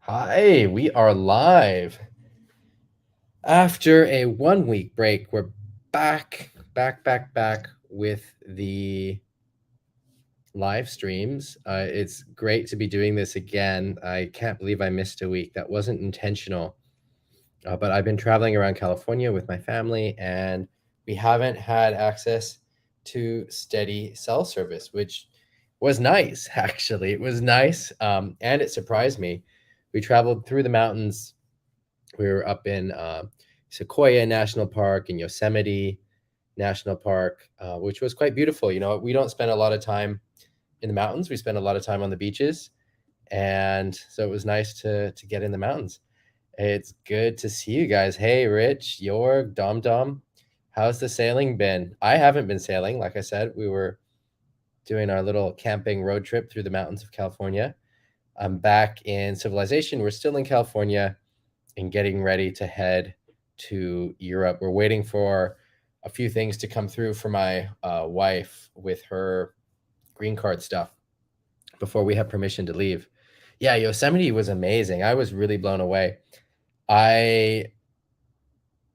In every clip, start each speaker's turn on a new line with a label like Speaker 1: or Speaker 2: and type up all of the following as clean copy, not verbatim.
Speaker 1: Hi, we are live. After a 1 week break, we're back with the live streams. It's great to be doing this again. I can't believe I missed a week. That wasn't intentional. But I've been traveling around California with my family, and we haven't had access to steady cell service, which was nice, actually. It was nice, and it surprised me. We traveled through the mountains. We were up in Sequoia National Park and Yosemite National Park, which was quite beautiful. We don't spend a lot of time in the mountains. We spend a lot of time on the beaches, and so it was nice to get in the mountains. It's good to see you guys. Hey, Rich, Jorg, Dom Dom, how's the sailing been? I haven't been sailing. Like I said, we were doing our little camping road trip through the mountains of California. I'm back in civilization. We're still in California and getting ready to head to Europe. We're waiting for a few things to come through for my wife with her green card stuff before we have permission to leave. Yeah, Yosemite was amazing. I was really blown away. I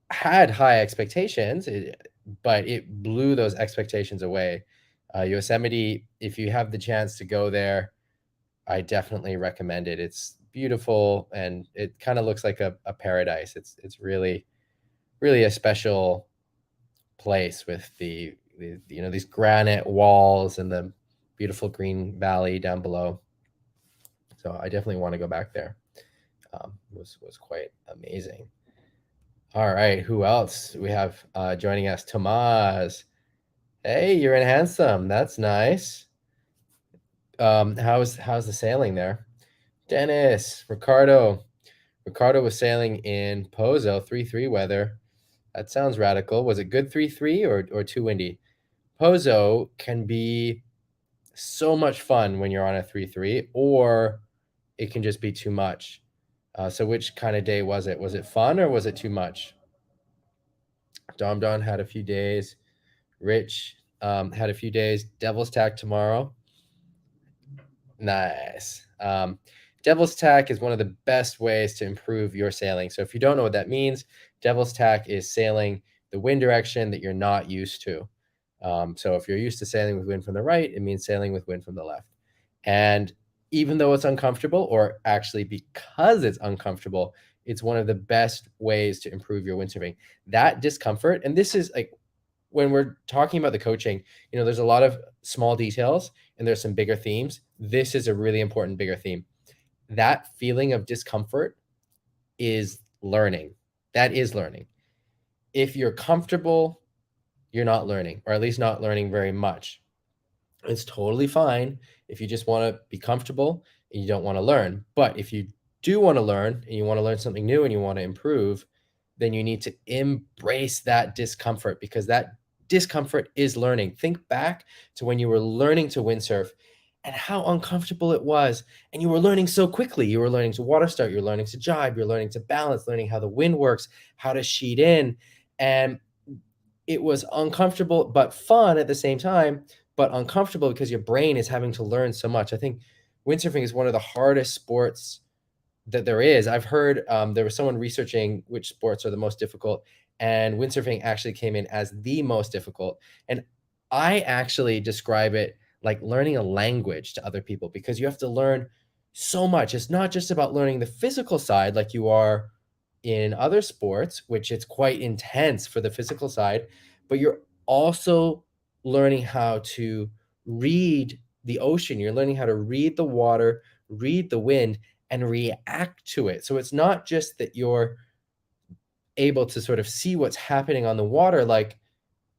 Speaker 1: had high expectations, but it blew those expectations away. Yosemite, if you have the chance to go there, I definitely recommend it. It's beautiful and it kind of looks like a paradise. It's really a special place with these granite walls and the beautiful green valley down below. So I definitely want to go back there. Was quite amazing. All right, who else we have joining us? Tomas. Hey, you're in Handsome. That's nice. How's the sailing there? Dennis, Ricardo. Ricardo was sailing in Pozo 3-3 weather. That sounds radical. Was it good 3-3 or too windy? Pozo can be so much fun when you're on a 3-3, or it can just be too much. So which kind of day was it? Was it fun or was it too much? Dom Don had a few days. Rich had a few days. Devil's Tack tomorrow. Nice. Devil's Tack is one of the best ways to improve your sailing. So if you don't know what that means, Devil's Tack is sailing the wind direction that you're not used to. So if you're used to sailing with wind from the right, it means sailing with wind from the left. And even though it's uncomfortable, or actually because it's uncomfortable, it's one of the best ways to improve your windsurfing. That discomfort, and this is like when we're talking about the coaching, there's a lot of small details and there's some bigger themes. This is a really important bigger theme. That feeling of discomfort is learning. That is learning. If you're comfortable, you're not learning, or at least not learning very much. It's totally fine if you just want to be comfortable and you don't want to learn. But if you do want to learn and you want to learn something new and you want to improve, then you need to embrace that discomfort, because that discomfort is learning. Think back to when you were learning to windsurf and how uncomfortable it was. And you were learning so quickly. You were learning to water start, you're learning to jibe, you're learning to balance, learning how the wind works, how to sheet in. And it was uncomfortable but fun at the same time, but uncomfortable because your brain is having to learn so much. I think windsurfing is one of the hardest sports that there is. I've heard there was someone researching which sports are the most difficult, and windsurfing actually came in as the most difficult. And I actually describe it like learning a language to other people, because you have to learn so much. It's not just about learning the physical side like you are in other sports, which it's quite intense for the physical side, but you're also learning how to read the ocean. You're learning how to read the water, read the wind, and react to it. So it's not just that you're able to sort of see what's happening on the water, like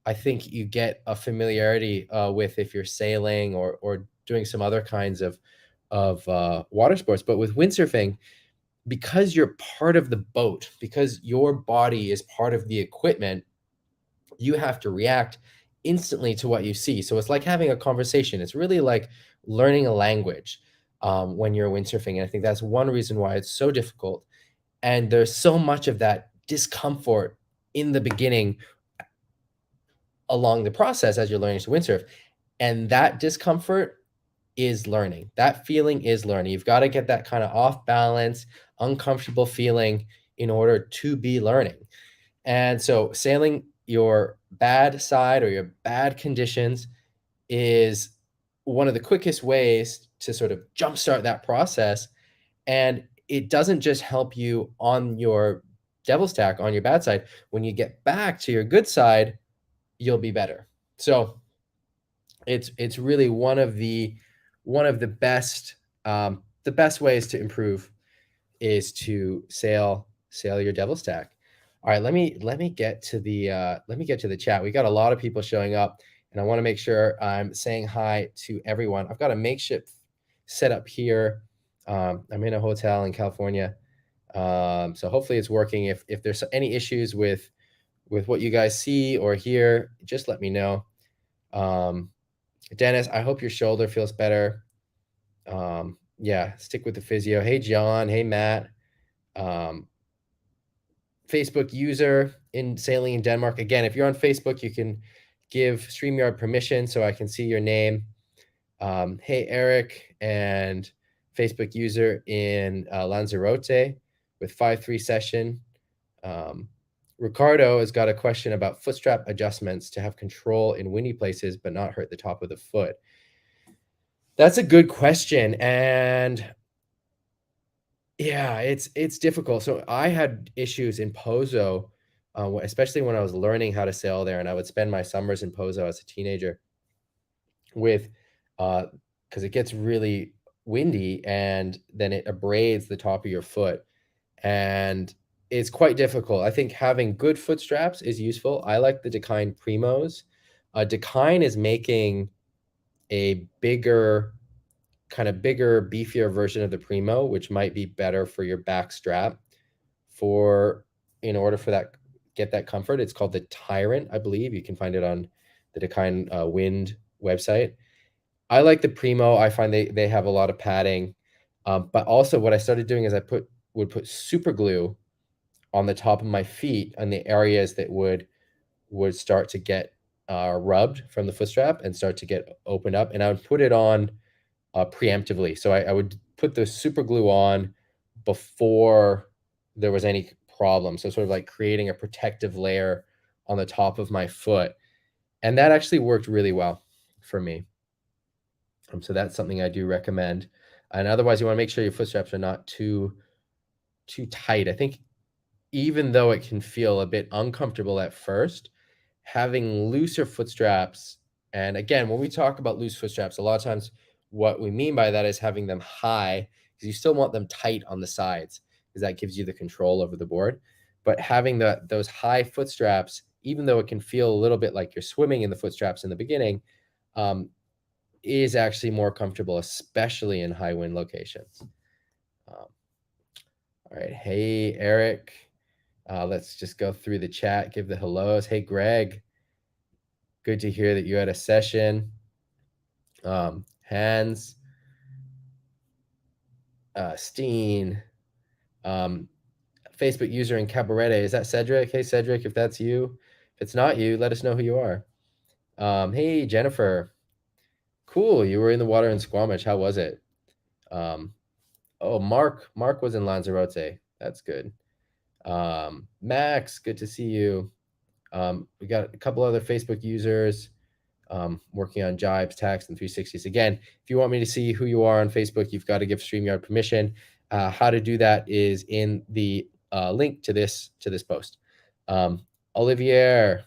Speaker 1: I think you get a familiarity with if you're sailing or doing some other kinds of water sports. But with windsurfing, because you're part of the boat, because your body is part of the equipment, you have to react instantly to what you see. So it's like having a conversation. It's really like learning a language when you're windsurfing. And I think that's one reason why it's so difficult. And there's so much of that discomfort in the beginning along the process as you're learning to windsurf. And that discomfort is learning. That feeling is learning. You've got to get that kind of off balance, uncomfortable feeling in order to be learning. And so sailing your bad side or your bad conditions is one of the quickest ways to sort of jumpstart that process. And it doesn't just help you on your devil's tack, on your bad side. When you get back to your good side, you'll be better. So it's really one of the best ways to improve is to sail your devil's tack. All right, let me get to the chat. We got a lot of people showing up, and I want to make sure I'm saying hi to everyone. I've got a makeshift setup here. I'm in a hotel in California, so hopefully it's working. If there's any issues with what you guys see or hear, just let me know. Dennis, I hope your shoulder feels better. Yeah, stick with the physio. Hey, John. Hey, Matt. Facebook user in sailing in Denmark. Again, if you're on Facebook, you can give StreamYard permission so I can see your name. Hey, Eric, and Facebook user in Lanzarote with 5-3 session. Ricardo has got a question about foot strap adjustments to have control in windy places but not hurt the top of the foot. That's a good question. And yeah, it's difficult. So I had issues in Pozo, especially when I was learning how to sail there, and I would spend my summers in Pozo as a teenager with, because it gets really windy and then it abrades the top of your foot, and it's quite difficult. I think having good foot straps is useful. I like the Dakine Primos. Dakine is making a bigger, beefier version of the Primo, which might be better for your back strap in order for that, get that comfort. It's called the Tyrant, I believe. You can find it on the Dakine Wind website. I like the Primo. I find they have a lot of padding. But also what I started doing is I would put super glue on the top of my feet on the areas that would start to get rubbed from the foot strap and start to get opened up. And I would put it on preemptively. So I would put the super glue on before there was any problem. So sort of like creating a protective layer on the top of my foot. And that actually worked really well for me. So that's something I do recommend. And otherwise, you want to make sure your foot straps are not too tight. I think even though it can feel a bit uncomfortable at first, having looser foot straps, and again, when we talk about loose foot straps, a lot of times what we mean by that is having them high, because you still want them tight on the sides, because that gives you the control over the board. But having those high foot straps, even though it can feel a little bit like you're swimming in the foot straps in the beginning, is actually more comfortable, especially in high wind locations. All right. Hey, Eric. Let's just go through the chat, give the hellos. Hey, Greg. Good to hear that you had a session. Hans. Steen. Facebook user in Cabarete. Is that Cedric? Hey, Cedric, if that's you. If it's not you, let us know who you are. Hey, Jennifer. Cool. You were in the water in Squamish. How was it? Oh, Mark was in Lanzarote. That's good. Max, good to see you. We got a couple other Facebook users working on jibes, tacks, and 360s. Again, if you want me to see who you are on Facebook, you've got to give StreamYard permission. How to do that is in the link to this post. Olivier,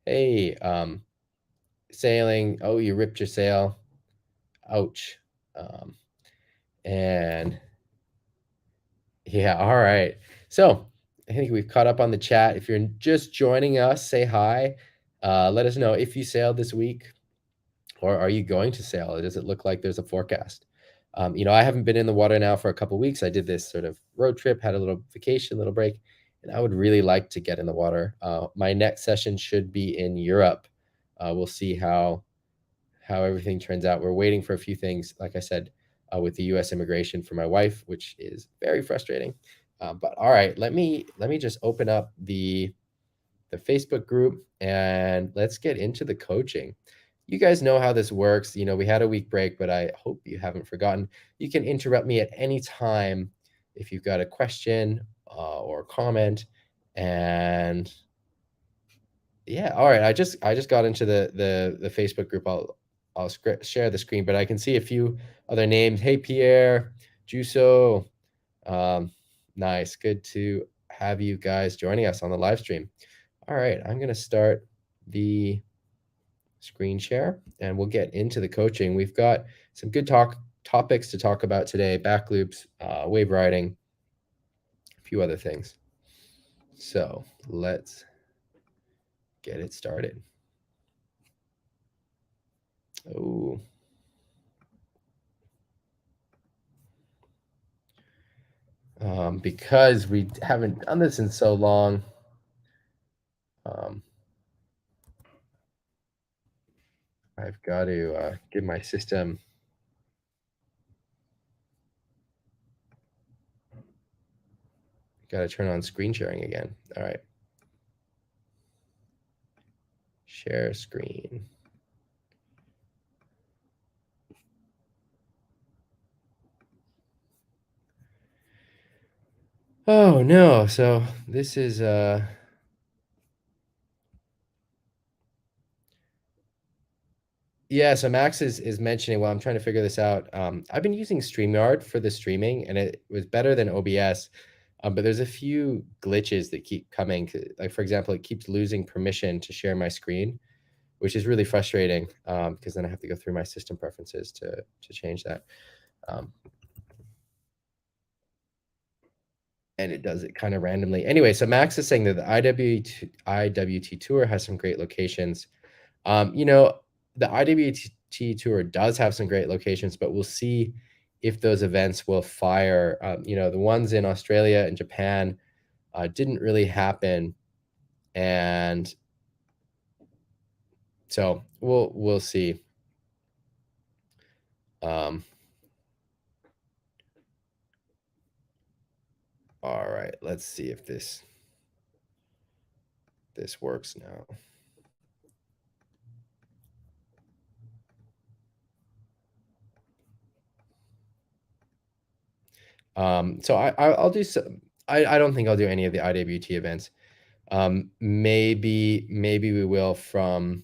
Speaker 1: hey, sailing. Oh, you ripped your sail. Ouch. And yeah, all right. So I think we've caught up on the chat. If you're just joining us, say hi. Let us know if you sailed this week, or are you going to sail? Does it look like there's a forecast? I haven't been in the water now for a couple of weeks. I did this sort of road trip, had a little vacation, little break, and I would really like to get in the water. My next session should be in Europe. We'll see how everything turns out. We're waiting for a few things, like I said, with the U.S. immigration for my wife, which is very frustrating. But all right, let me just open up the Facebook group and let's get into the coaching. you guys know how this works. We had a week break, but I hope you haven't forgotten. You can interrupt me at any time if you've got a question or comment. And yeah, all right. I just got into the Facebook group. I'll share the screen, but I can see a few other names. Hey, Pierre, Juso. Nice. Good to have you guys joining us on the live stream. All right, I'm going to start the screen share and we'll get into the coaching. We've got some good topics to talk about today: backloops, wave riding, a few other things. So let's get it started. Oh, because we haven't done this in so long, I've got to give my system. Got to turn on screen sharing again. All right. Share screen. Oh no, so this is yeah, so Max is mentioning while I'm trying to figure this out. I've been using StreamYard for the streaming and it was better than OBS. But there's a few glitches that keep coming. Like for example, it keeps losing permission to share my screen, which is really frustrating because then I have to go through my system preferences to change that. And it does it kind of randomly. Anyway, so Max is saying that the IWT tour has some great locations. The IWT tour does have some great locations, but we'll see if those events will fire. The ones in Australia and Japan didn't really happen, and so we'll see. All right, let's see if this works now. So I'll do some. I don't think I'll do any of the IWT events. Maybe we will from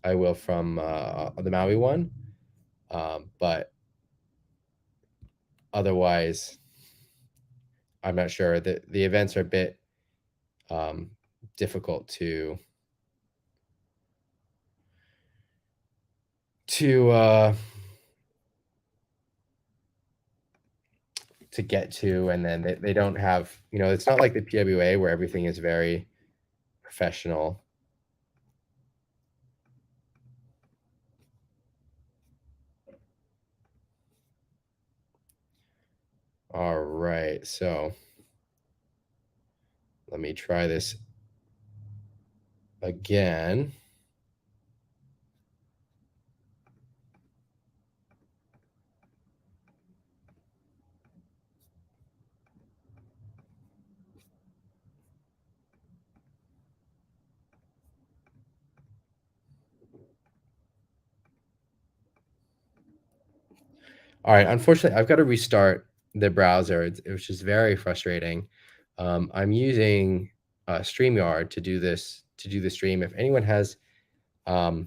Speaker 1: the Maui one, but otherwise, I'm not sure. The events are a bit difficult to get to, and then they don't have, it's not like the PWA where everything is very professional. All right, so let me try this again. All right, unfortunately, I've got to restart the browser, which is very frustrating. I'm using StreamYard to do the stream. If anyone has a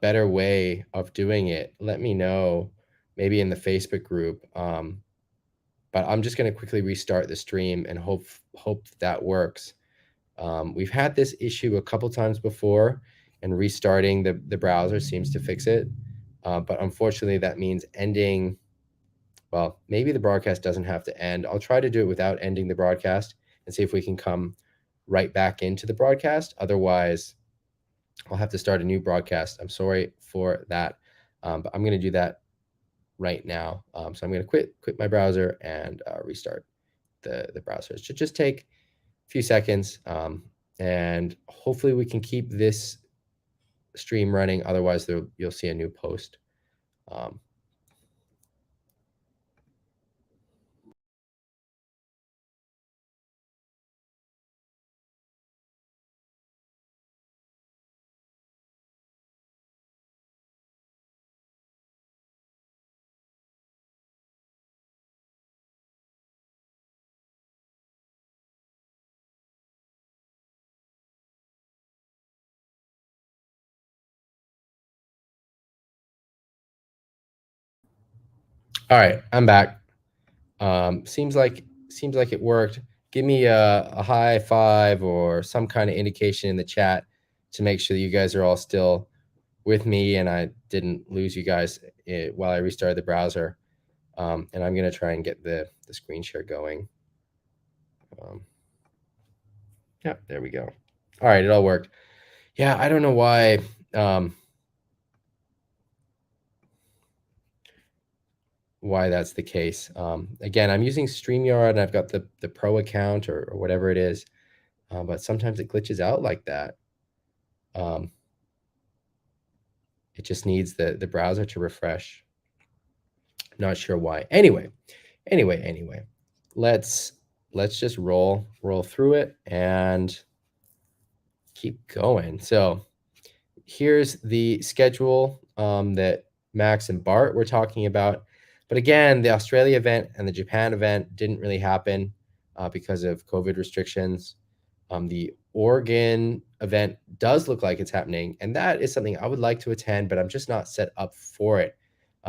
Speaker 1: better way of doing it, let me know, maybe in the Facebook group. But I'm just going to quickly restart the stream and hope that works. We've had this issue a couple times before, and restarting the browser seems to fix it. But unfortunately, that means ending. Well, maybe the broadcast doesn't have to end. I'll try to do it without ending the broadcast and see if we can come right back into the broadcast. Otherwise, I'll have to start a new broadcast. I'm sorry for that, but I'm going to do that right now. So I'm going to quit my browser and restart the browser. It should just take a few seconds, and hopefully we can keep this stream running. Otherwise, you'll see a new post. All right, I'm back. Seems like it worked. Give me a high five or some kind of indication in the chat to make sure that you guys are all still with me and I didn't lose you guys while I restarted the browser. And I'm gonna try and get the screen share going. Yeah, there we go. All right, it all worked. Yeah, I don't know why. Why that's the case. Again, I'm using StreamYard and I've got the pro account or whatever it is, but sometimes it glitches out like that. It just needs the browser to refresh. Not sure why. Anyway, let's just roll through it and keep going. So here's the schedule that Max and Bart were talking about. But again, the Australia event and the Japan event didn't really happen because of COVID restrictions. The Oregon event does look like it's happening, and that is something I would like to attend, but I'm just not set up for it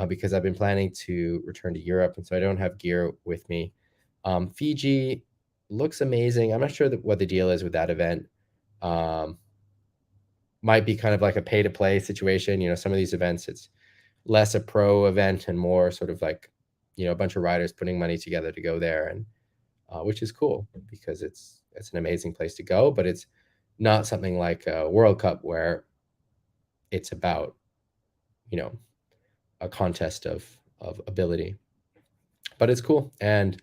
Speaker 1: because I've been planning to return to Europe, and so I don't have gear with me. Fiji looks amazing. I'm not sure what the deal is with that event. Might be kind of like a pay-to-play situation. You know, some of these events, it's less a pro event and more sort of like, you know, a bunch of riders putting money together to go there, and which is cool because it's an amazing place to go, but it's not something like a World Cup where it's about, you know, a contest of ability. But it's cool, and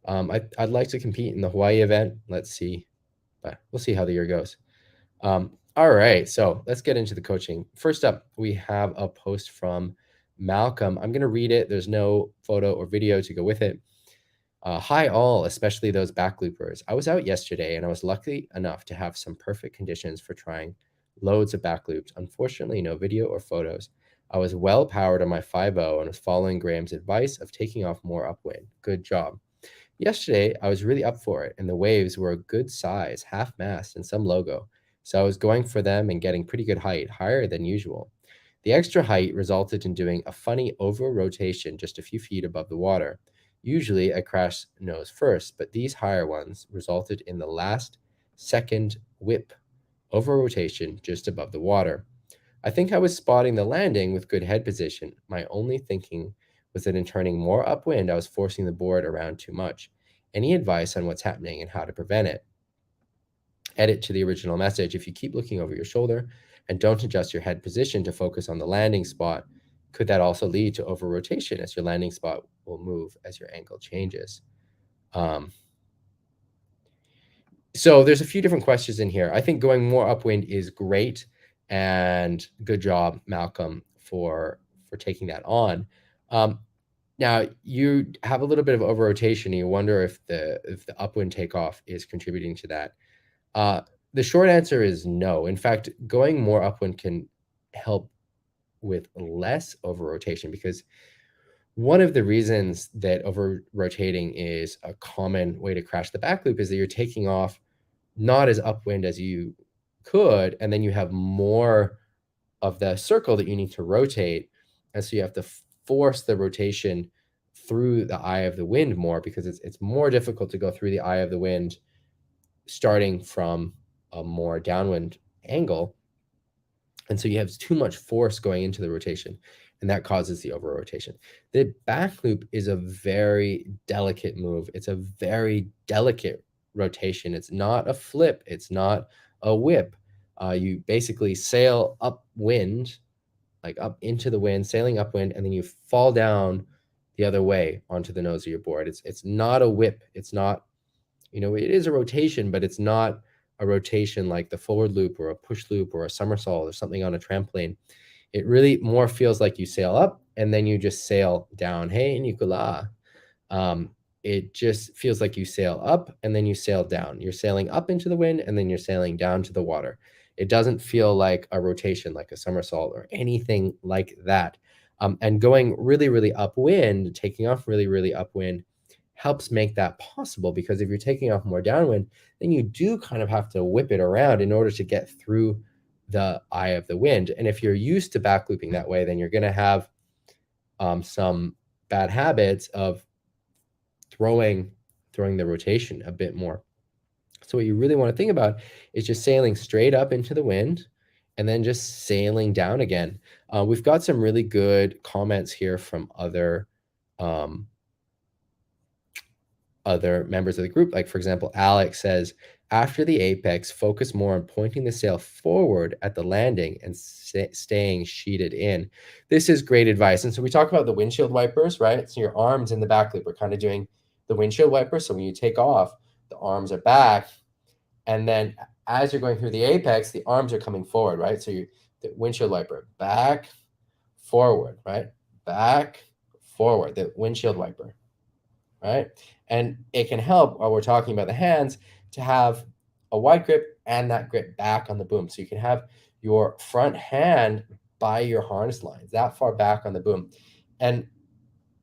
Speaker 1: I'd like to compete in the Hawaii event. Let's see, but we'll see how the year goes. All right, so let's get into the coaching. First up, we have a post from Malcolm. I'm going to read it. There's no photo or video to go with it. Hi all, especially those backloopers. I was out yesterday and I was lucky enough to have some perfect conditions for trying loads of backloops. Unfortunately, no video or photos. I was well powered on my 5.0 and was following Graham's advice of taking off more upwind. Good job. Yesterday, I was really up for it and the waves were a good size, half mast and some logo. So I was going for them and getting pretty good height, higher than usual. The extra height resulted in doing a funny over rotation just a few feet above the water. Usually I crash nose first, but these higher ones resulted in the last second whip over rotation just above the water. I think I was spotting the landing with good head position. My only thinking was that in turning more upwind, I was forcing the board around too much. Any advice on what's happening and how to prevent it? Edit to the original message. If you keep looking over your shoulder and don't adjust your head position to focus on the landing spot, could that also lead to over rotation as your landing spot will move as your angle changes? So there's a few different questions in here. I think going more upwind is great, and good job, Malcolm, for taking that on. Now you have a little bit of over rotation, and you wonder if the upwind takeoff is contributing to that. The short answer is no. In fact, going more upwind can help with less over rotation, because one of the reasons that over rotating is a common way to crash the back loop is that you're taking off not as upwind as you could, and then you have more of the circle that you need to rotate, and so you have to force the rotation through the eye of the wind more, because it's more difficult to go through the eye of the wind starting from a more downwind angle, and so you have too much force going into the rotation, and that causes the over rotation. The back loop is a very delicate move. It's a very delicate rotation. It's not a flip. It's not a whip. You basically sail upwind, like up into the wind, sailing upwind, and then you fall down the other way onto the nose of your board. It's not a whip. It's not, you know, it is a rotation, but it's not a rotation like the forward loop or a push loop or a somersault or something on a trampoline. It really more feels like you sail up and then you just sail down. Hey, Nicola. It just feels like you sail up and then you sail down. You're sailing up into the wind and then you're sailing down to the water. It doesn't feel like a rotation, like a somersault or anything like that. And going really, really upwind, taking off really, really upwind, helps make that possible, because if you're taking off more downwind, then you do kind of have to whip it around in order to get through the eye of the wind. And if you're used to back looping that way, then you're going to have some bad habits of throwing the rotation a bit more. So what you really want to think about is just sailing straight up into the wind and then just sailing down again. We've got some really good comments here from um, other members of the group. Like, for example, Alex says, after the apex, focus more on pointing the sail forward at the landing and staying sheeted in. This is great advice. And so we talk about the windshield wipers, right? So your arms in the back loop are kind of doing the windshield wiper. So when you take off, the arms are back. And then as you're going through the apex, the arms are coming forward, right? So the windshield wiper, back, forward, right? Back, forward, the windshield wiper, right? And it can help while we're talking about the hands to have a wide grip and that grip back on the boom. So you can have your front hand by your harness lines, that far back on the boom. And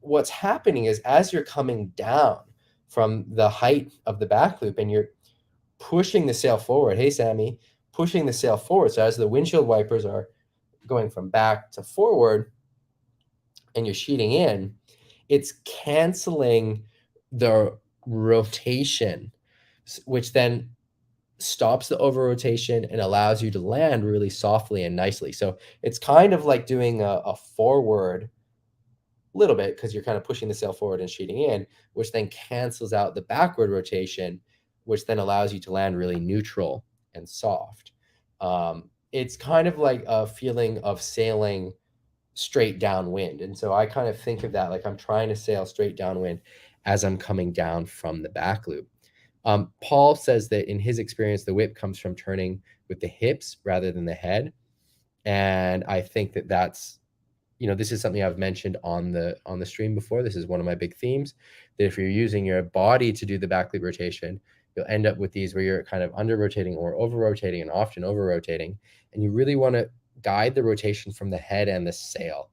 Speaker 1: what's happening is as you're coming down from the height of the back loop and you're pushing the sail forward, hey, Sammy, pushing the sail forward. So as the windshield wipers are going from back to forward and you're sheeting in, it's canceling the rotation, which then stops the over rotation and allows you to land really softly and nicely. So it's kind of like doing a forward little bit because you're kind of pushing the sail forward and sheeting in, which then cancels out the backward rotation, which then allows you to land really neutral and soft. It's kind of like a feeling of sailing straight downwind. And so I kind of think of that like I'm trying to sail straight downwind as I'm coming down from the back loop. Paul says that in his experience, the whip comes from turning with the hips rather than the head. And I think that that's, this is something I've mentioned on the stream before. This is one of my big themes, that if you're using your body to do the back loop rotation, you'll end up with these where you're kind of under rotating or over rotating and often over rotating. And you really want to guide the rotation from the head and the sail.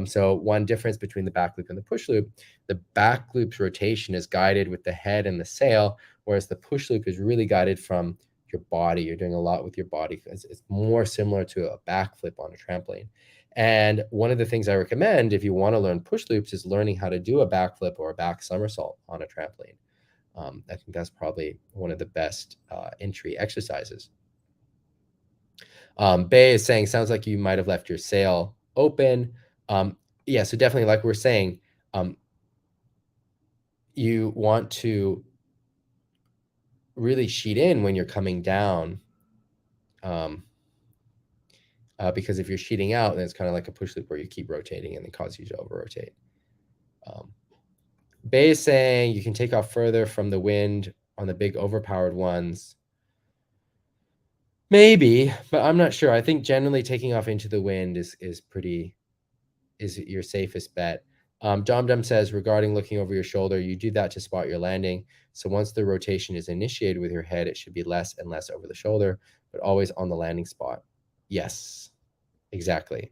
Speaker 1: So one difference between the back loop and the push loop, the back loop's rotation is guided with the head and the sail, whereas the push loop is really guided from your body. You're doing a lot with your body. It's more similar to a backflip on a trampoline. And one of the things I recommend if you want to learn push loops is learning how to do a backflip or a back somersault on a trampoline. I think that's probably one of the best entry exercises. Bay is saying, sounds like you might have left your sail open. Yeah, so definitely like we're saying, you want to really sheet in when you're coming down. Because if you're sheeting out, then it's kind of like a push loop where you keep rotating and it causes you to over rotate. Bay is saying you can take off further from the wind on the big overpowered ones. Maybe, but I'm not sure. I think generally taking off into the wind is your safest bet. Dum says, regarding looking over your shoulder, you do that to spot your landing. So once the rotation is initiated with your head, it should be less and less over the shoulder, but always on the landing spot. Yes, exactly.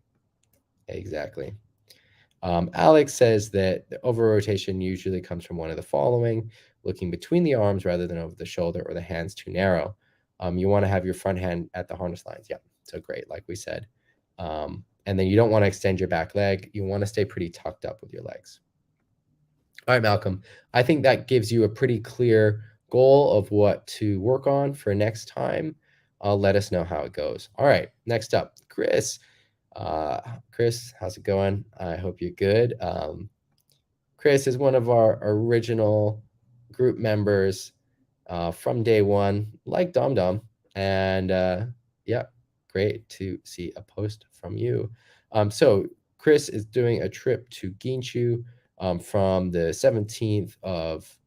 Speaker 1: Alex says that the over rotation usually comes from one of the following: looking between the arms rather than over the shoulder, or the hands too narrow. You want to have your front hand at the harness lines. Yeah, so great, like we said. And then you don't want to extend your back leg. You want to stay pretty tucked up with your legs. All right, Malcolm, I think that gives you a pretty clear goal of what to work on for next time. Let us know how it goes. All right, next up, Chris. Chris, how's it going? I hope you're good. Chris is one of our original group members from day one, like Dom. And yeah, great to see a post from you. So Chris is doing a trip to Ginshu from the 17th of,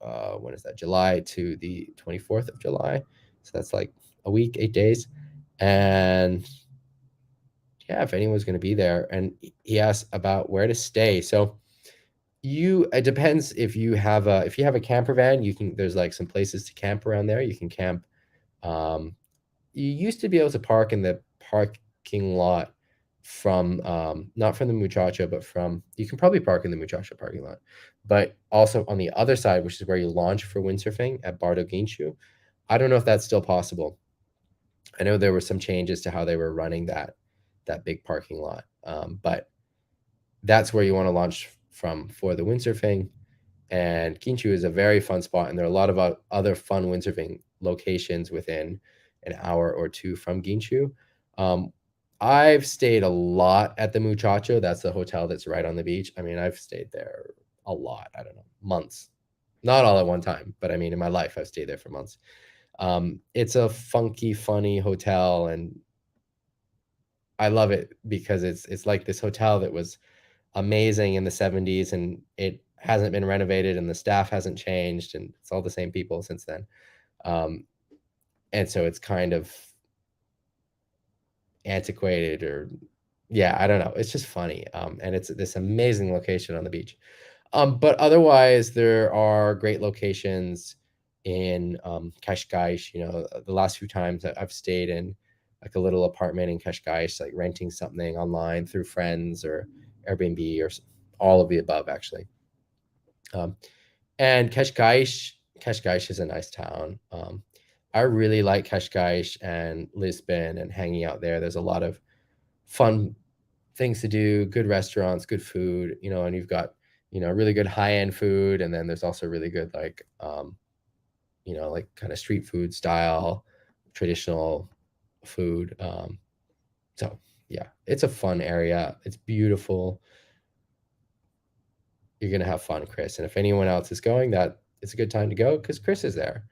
Speaker 1: when is that, July to the 24th of July. So that's like a week, 8 days. And yeah, if anyone's going to be there. And he asked about where to stay. So it depends if you have a camper van, there's like some places to camp around there. You can camp. You used to be able to park in the parking lot from, not from the Muchacha, but you can probably park in the Muchacha parking lot, but also on the other side, which is where you launch for windsurfing at Bardo Ginshu. I don't know if that's still possible. I know there were some changes to how they were running that big parking lot, but that's where you want to launch for the windsurfing. And Ginchu is a very fun spot, and there are a lot of other fun windsurfing locations within an hour or two from Ginchu. I've stayed a lot at the Muchacho. That's the hotel that's right on the beach. I mean, I've stayed there a lot. I don't know, months. Not all at one time, but I mean, in my life, I've stayed there for months. It's a funky, funny hotel, and I love it because it's like this hotel that was amazing in the 70s, and it hasn't been renovated, and the staff hasn't changed, and it's all the same people since then. And so it's kind of antiquated, or yeah, I don't know. It's just funny. And it's this amazing location on the beach. But otherwise, there are great locations in Cascais. You know, the last few times that I've stayed in like a little apartment in Cascais, like renting something online through friends or Airbnb or all of the above, actually. And Cascais is a nice town. I really like Cascais and Lisbon and hanging out there. There's a lot of fun things to do, good restaurants, good food, you know, and you've got, you know, really good high-end food. And then there's also really good, like, you know, like kind of street food style, traditional food. So yeah, it's a fun area. It's beautiful. You're going to have fun, Chris. And if anyone else is going, that it's a good time to go because Chris is there.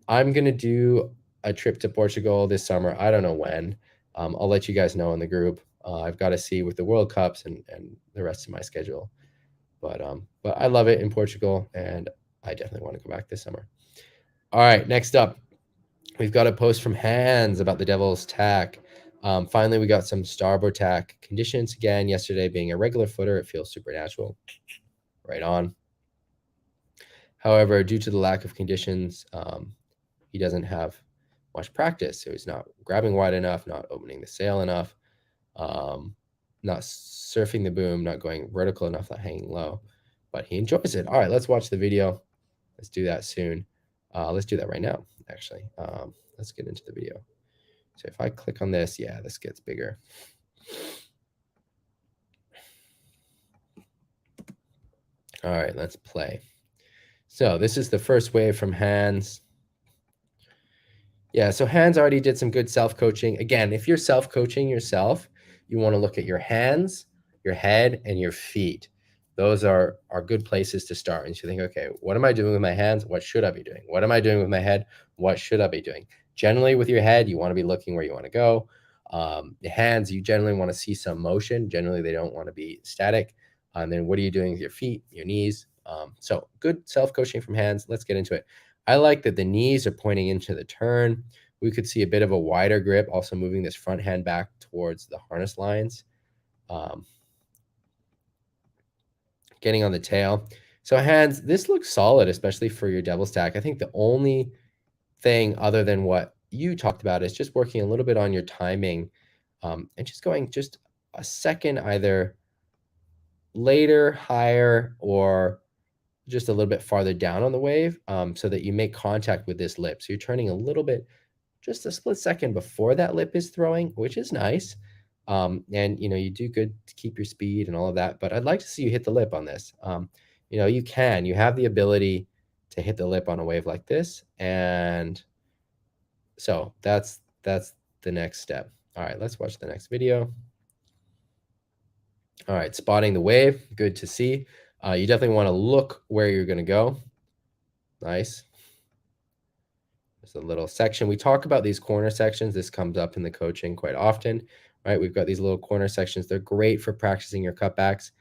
Speaker 1: I'm going to do a trip to Portugal this summer. I don't know when. I'll let you guys know in the group. I've got to see with the World Cups and the rest of my schedule. But I love it in Portugal, and I definitely want to go back this summer. All right, next up, we've got a post from Hans about the Devil's Tack. Finally, we got some starboard tack conditions again. Yesterday being a regular footer, it feels supernatural. Right on. However, due to the lack of conditions, he doesn't have much practice. So he's not grabbing wide enough, not opening the sail enough, not surfing the boom, not going vertical enough, not hanging low. But he enjoys it. All right, let's watch the video. Let's do that soon. Let's do that right now, actually. Let's get into the video. So if I click on this, yeah, this gets bigger. All right, let's play. So this is the first wave from Hans. Yeah, so Hans already did some good self-coaching. Again, if you're self-coaching yourself, you want to look at your hands, your head, and your feet. Those are good places to start. And you think, okay, what am I doing with my hands? What should I be doing? What am I doing with my head? What should I be doing? Generally, with your head, you want to be looking where you want to go. The hands, you generally want to see some motion. Generally, they don't want to be static. And then what are you doing with your feet, your knees? So good self-coaching from Hans. Let's get into it. I like that the knees are pointing into the turn. We could see a bit of a wider grip, also moving this front hand back towards the harness lines. Getting on the tail. So Hans, this looks solid, especially for your Devil's Tack. I think the only thing other than what you talked about is just working a little bit on your timing, and just going just a second either later, higher, or just a little bit farther down on the wave, so that you make contact with this lip. So you're turning a little bit, just a split second before that lip is throwing, which is nice. And you know, you do good to keep your speed and all of that, but I'd like to see you hit the lip on this. You know, you have the ability to hit the lip on a wave like this. And so that's the next step. All right, let's watch the next video. All right, spotting the wave, good to see. You definitely want to look where you're going to go. Nice. There's a little section. We talk about these corner sections. This comes up in the coaching quite often, right? We've got these little corner sections. They're great for practicing your cutbacks.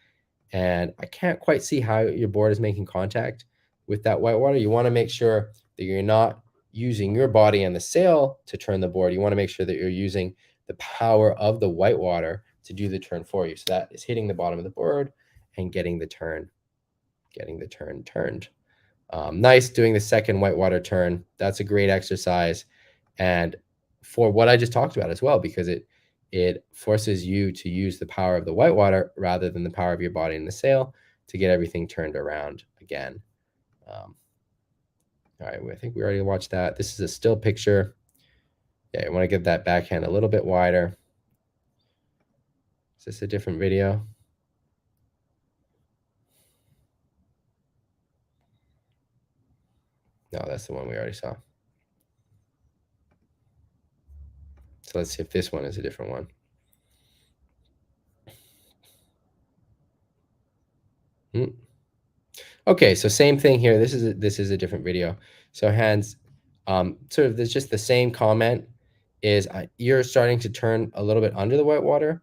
Speaker 1: And I can't quite see how your board is making contact with that whitewater. You want to make sure that you're not using your body and the sail to turn the board. You want to make sure that you're using the power of the whitewater to do the turn for you. So that is hitting the bottom of the board and getting the turn turned. Nice doing the second whitewater turn. That's a great exercise. And for what I just talked about as well, because it forces you to use the power of the whitewater rather than the power of your body and the sail to get everything turned around again. All right, I think we already watched that. This is a still picture. Yeah, I want to get that backhand a little bit wider. Is this a different video? No, that's the one we already saw. So let's see if this one is a different one. Okay, so same thing here. This is a different video. So hands, sort of there's just the same comment is you're starting to turn a little bit under the whitewater.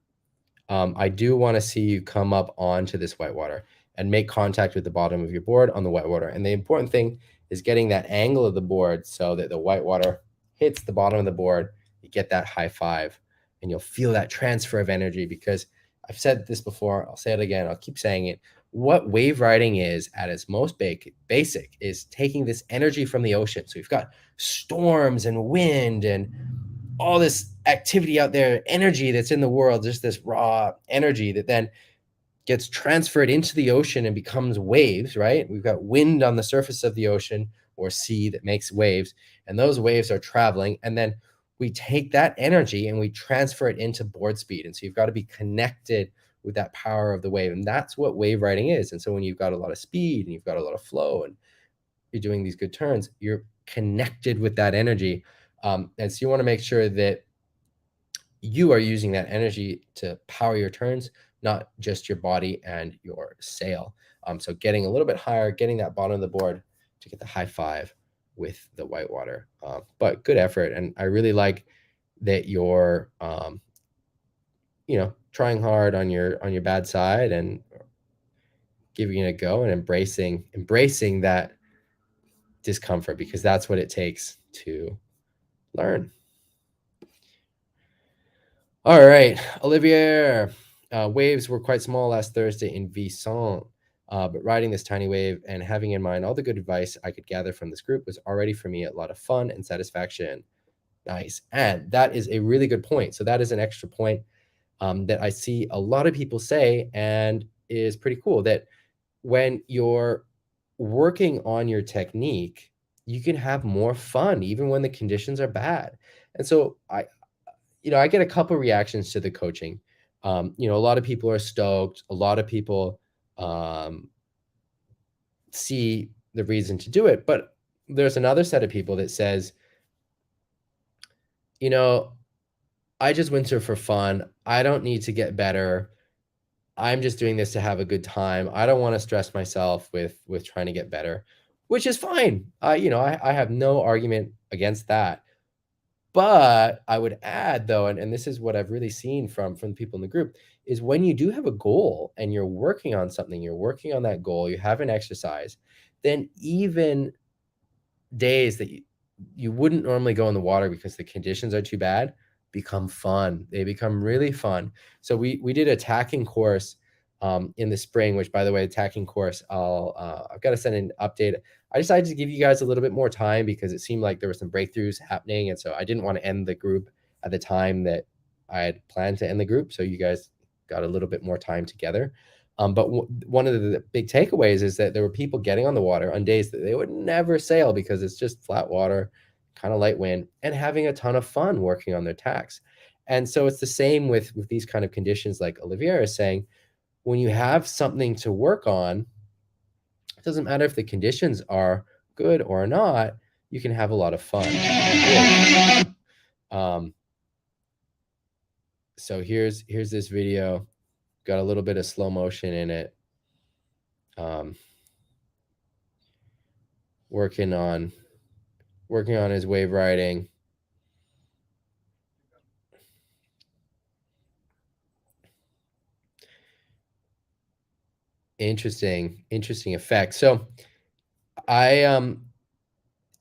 Speaker 1: I do want to see you come up onto this whitewater and make contact with the bottom of your board on the whitewater. And the important thing is getting that angle of the board so that the whitewater hits the bottom of the board. You get that high five and you'll feel that transfer of energy, because I've said this before. I'll say it again. I'll keep saying it. What wave riding is at its most basic is taking this energy from the ocean. So you've got storms and wind and all this activity out there, energy that's in the world, just this raw energy that then gets transferred into the ocean and becomes waves, right? We've got wind on the surface of the ocean or sea that makes waves, and those waves are traveling. And then we take that energy and we transfer it into board speed. And so you've got to be connected with that power of the wave. And that's what wave riding is. And so when you've got a lot of speed and you've got a lot of flow and you're doing these good turns, you're connected with that energy. And so you want to make sure that you are using that energy to power your turns, not just your body and your sail. So getting a little bit higher, getting that bottom of the board to get the high five with the whitewater. But good effort. And I really like that you're, trying hard on your bad side and giving it a go and embracing that discomfort, because that's what it takes to learn. All right, Olivier. Waves were quite small last Thursday in Visson, but riding this tiny wave and having in mind all the good advice I could gather from this group was already for me a lot of fun and satisfaction. Nice. And that is a really good point. So that is an extra point that I see a lot of people say and is pretty cool, that when you're working on your technique, you can have more fun even when the conditions are bad. And so I get a couple reactions to the coaching. A lot of people are stoked. A lot of people see the reason to do it. But there's another set of people that says, I just windsurf for fun. I don't need to get better. I'm just doing this to have a good time. I don't want to stress myself with trying to get better, which is fine. I have no argument against that. But I would add, though, and this is what I've really seen from the people in the group, is when you do have a goal and you're working on something, you're working on that goal, you have an exercise, then even days that you wouldn't normally go in the water because the conditions are too bad become fun. They become really fun. So we did a tacking course in the spring, which, by the way, tacking course, I've got to send an update. I decided to give you guys a little bit more time because it seemed like there were some breakthroughs happening. And so I didn't want to end the group at the time that I had planned to end the group. So you guys got a little bit more time together. But one of the big takeaways is that there were people getting on the water on days that they would never sail because it's just flat water, kind of light wind, and having a ton of fun working on their tacks. And so it's the same with these kind of conditions, like Olivier is saying. When you have something to work on, it doesn't matter if the conditions are good or not, you can have a lot of fun. So here's this video, got a little bit of slow motion in it. Working on his wave riding. Interesting effect. So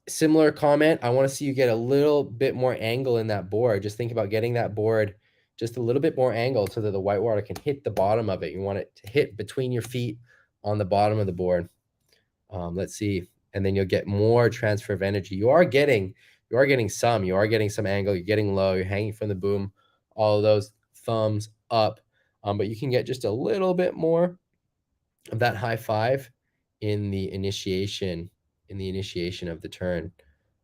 Speaker 1: similar comment. I want to see you get a little bit more angle in that board. Just think about getting that board just a little bit more angle so that the whitewater can hit the bottom of it. You want it to hit between your feet on the bottom of the board. Let's see. And then you'll get more transfer of energy. You are getting some angle. You're getting low. You're hanging from the boom. All of those thumbs up. But you can get just a little bit more of that high five in the initiation of the turn.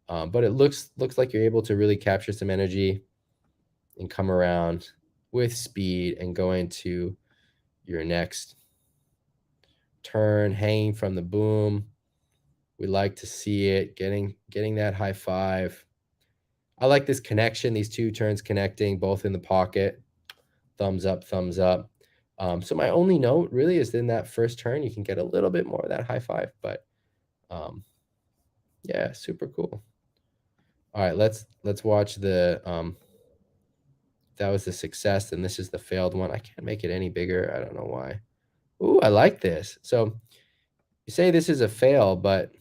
Speaker 1: But it looks like you're able to really capture some energy and come around with speed and go into your next turn, hanging from the boom We like to see it getting that high five. I like this connection, these two turns connecting both in the pocket. Thumbs up, thumbs up. So my only note really is in that first turn, you can get a little bit more of that high five, but yeah, super cool. All right, let's watch the that was the success, and this is the failed one. I can't make it any bigger. I don't know why. Ooh, I like this. So you say this is a fail, but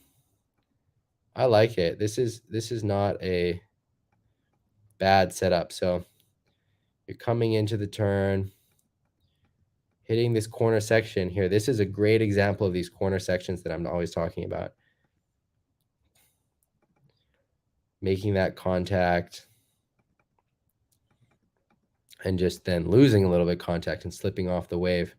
Speaker 1: I like it. This is not a bad setup. So you're coming into the turn, hitting this corner section here. This is a great example of these corner sections that I'm always talking about. Making that contact and just then losing a little bit of contact and slipping off the wave.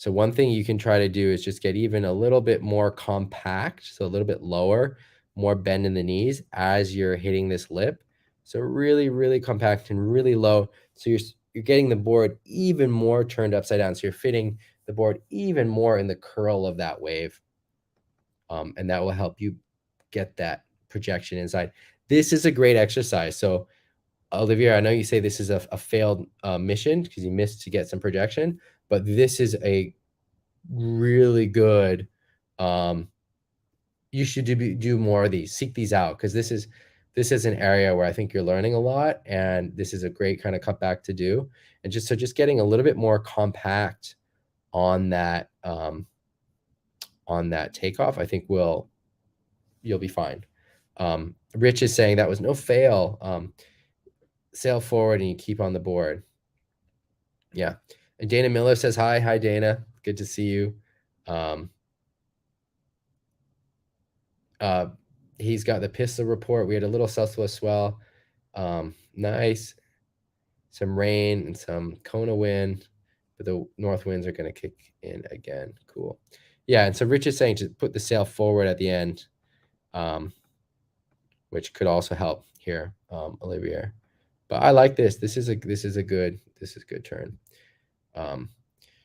Speaker 1: So one thing you can try to do is just get even a little bit more compact, so a little bit lower, more bend in the knees as you're hitting this lip. So really, really compact and really low. So you're getting the board even more turned upside down. So you're fitting the board even more in the curl of that wave. And that will help you get that projection inside. This is a great exercise. So Olivia, I know you say this is a failed mission because you missed to get some projection, but this is a really good. You should do more of these. Seek these out because this is an area where I think you're learning a lot, and this is a great kind of cutback to do. And just getting a little bit more compact on that takeoff, I think you'll be fine. Rich is saying that was no fail. Sail forward and you keep on the board. Yeah. And Dana Miller says hi. Hi, Dana. Good to see you. He's got the pistol report. We had a little southwest swell. Nice. Some rain and some Kona wind, but the north winds are going to kick in again. Cool. Yeah. And so Rich is saying to put the sail forward at the end, which could also help here, Olivier. But I like this. This is a good turn.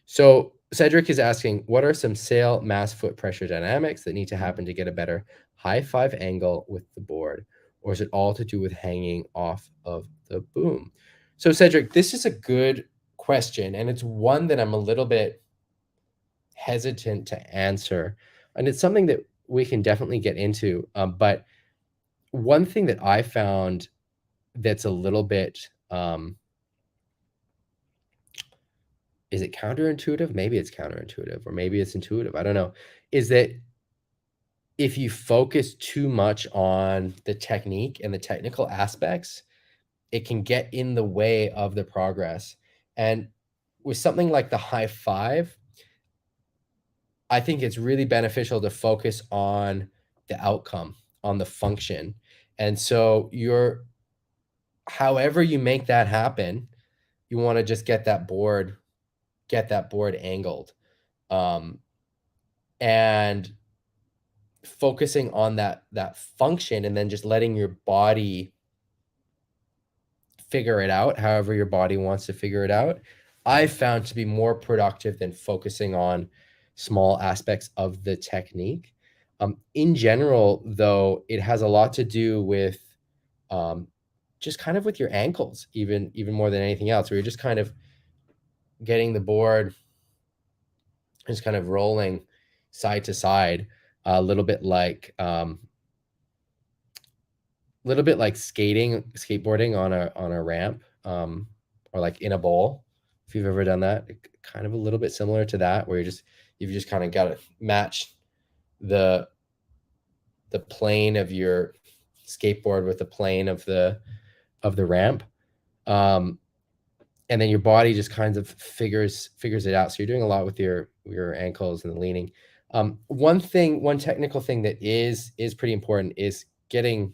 Speaker 1: So Cedric is asking, what are some sail mass foot pressure dynamics that need to happen to get a better high five angle with the board? Or is it all to do with hanging off of the boom? So Cedric, this is a good question. And it's one that I'm a little bit hesitant to answer. And it's something that we can definitely get into. But one thing that I found that's a little bit, is it counterintuitive? Maybe it's counterintuitive, or maybe it's intuitive. I don't know. Is that if you focus too much on the technique and the technical aspects, it can get in the way of the progress. And with something like the high five, I think it's really beneficial to focus on the outcome, on the function. And so however you make that happen, you want to just get that board angled. And focusing on that function, and then just letting your body figure it out however your body wants to figure it out, I found to be more productive than focusing on small aspects of the technique. In general, though, it has a lot to do with just kind of with your ankles, even more than anything else, where you're just kind of getting the board just kind of rolling side to side, a little bit like skateboarding on a ramp, or like in a bowl. If you've ever done that, kind of a little bit similar to that, where you've just kind of got to match the plane of your skateboard with the plane of the ramp. And then your body just kind of figures it out. So you're doing a lot with your ankles and the leaning. One technical thing that is pretty important is getting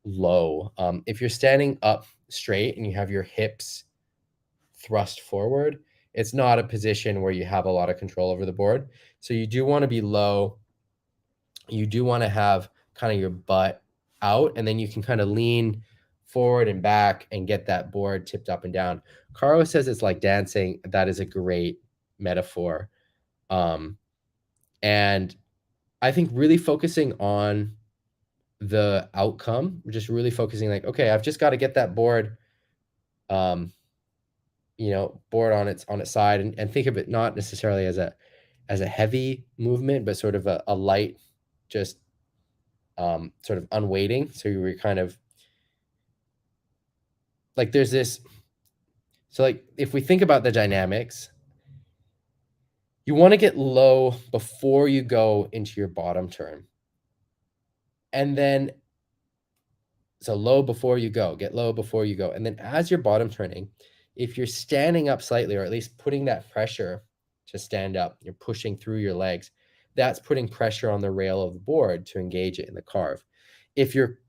Speaker 1: low. If you're standing up straight and you have your hips thrust forward, it's not a position where you have a lot of control over the board. So you do want to be low. You do want to have kind of your butt out, and then you can kind of lean forward and back and get that board tipped up and down. Caro says it's like dancing. That is a great metaphor. And I think really focusing on the outcome, just really focusing like, okay, I've just got to get that board, board on its side, and think of it not necessarily as a heavy movement, but sort of a light, just sort of unweighting. So you were kind of like, there's this. So like, if we think about the dynamics, you want to get low before you go into your bottom turn. And then, so low before you go, get low before you go. And then as you're bottom turning, if you're standing up slightly, or at least putting that pressure to stand up, you're pushing through your legs, that's putting pressure on the rail of the board to engage it in the carve. If you're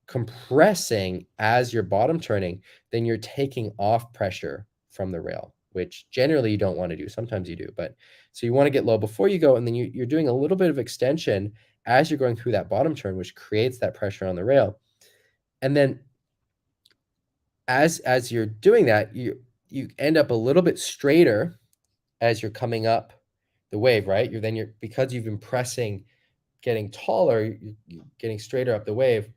Speaker 1: compressing as you're bottom turning, then you're taking off pressure from the rail, which generally you don't want to do. Sometimes you do, but so you want to get low before you go, and then you're doing a little bit of extension as you're going through that bottom turn, which creates that pressure on the rail. And then as you're doing that, you end up a little bit straighter as you're coming up the wave, right? Because you've been pressing, getting taller, you're getting straighter up the wave.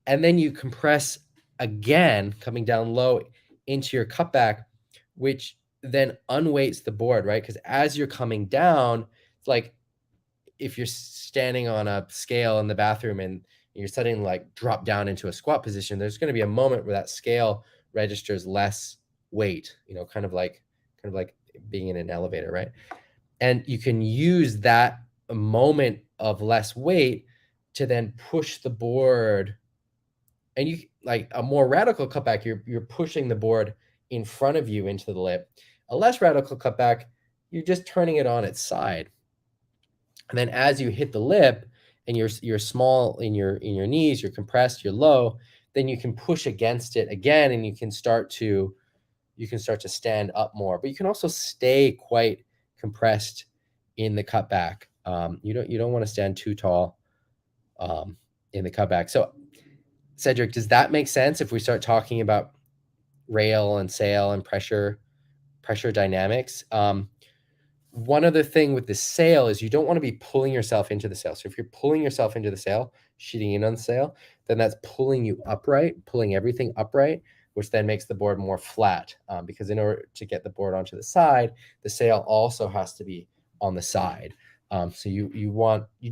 Speaker 1: And then you compress again, coming down low into your cutback, which then unweights the board, right? Because as you're coming down, it's like if you're standing on a scale in the bathroom and you're suddenly like drop down into a squat position, there's going to be a moment where that scale registers less weight, kind of like being in an elevator, right? And you can use that moment of less weight to then push the board. And you like a more radical cutback, you're pushing the board in front of you into the lip. A less radical cutback, you're just turning it on its side. And then as you hit the lip and you're small in your knees, you're compressed, you're low, then you can push against it again, and you can start to stand up more. But you can also stay quite compressed in the cutback. You don't want to stand too tall in the cutback. So Cedric, does that make sense if we start talking about rail and sail and pressure dynamics? One other thing with the sail is you don't want to be pulling yourself into the sail. So if you're pulling yourself into the sail, sheeting in on the sail, then that's pulling you upright, pulling everything upright, which then makes the board more flat. Because in order to get the board onto the side, the sail also has to be on the side. So you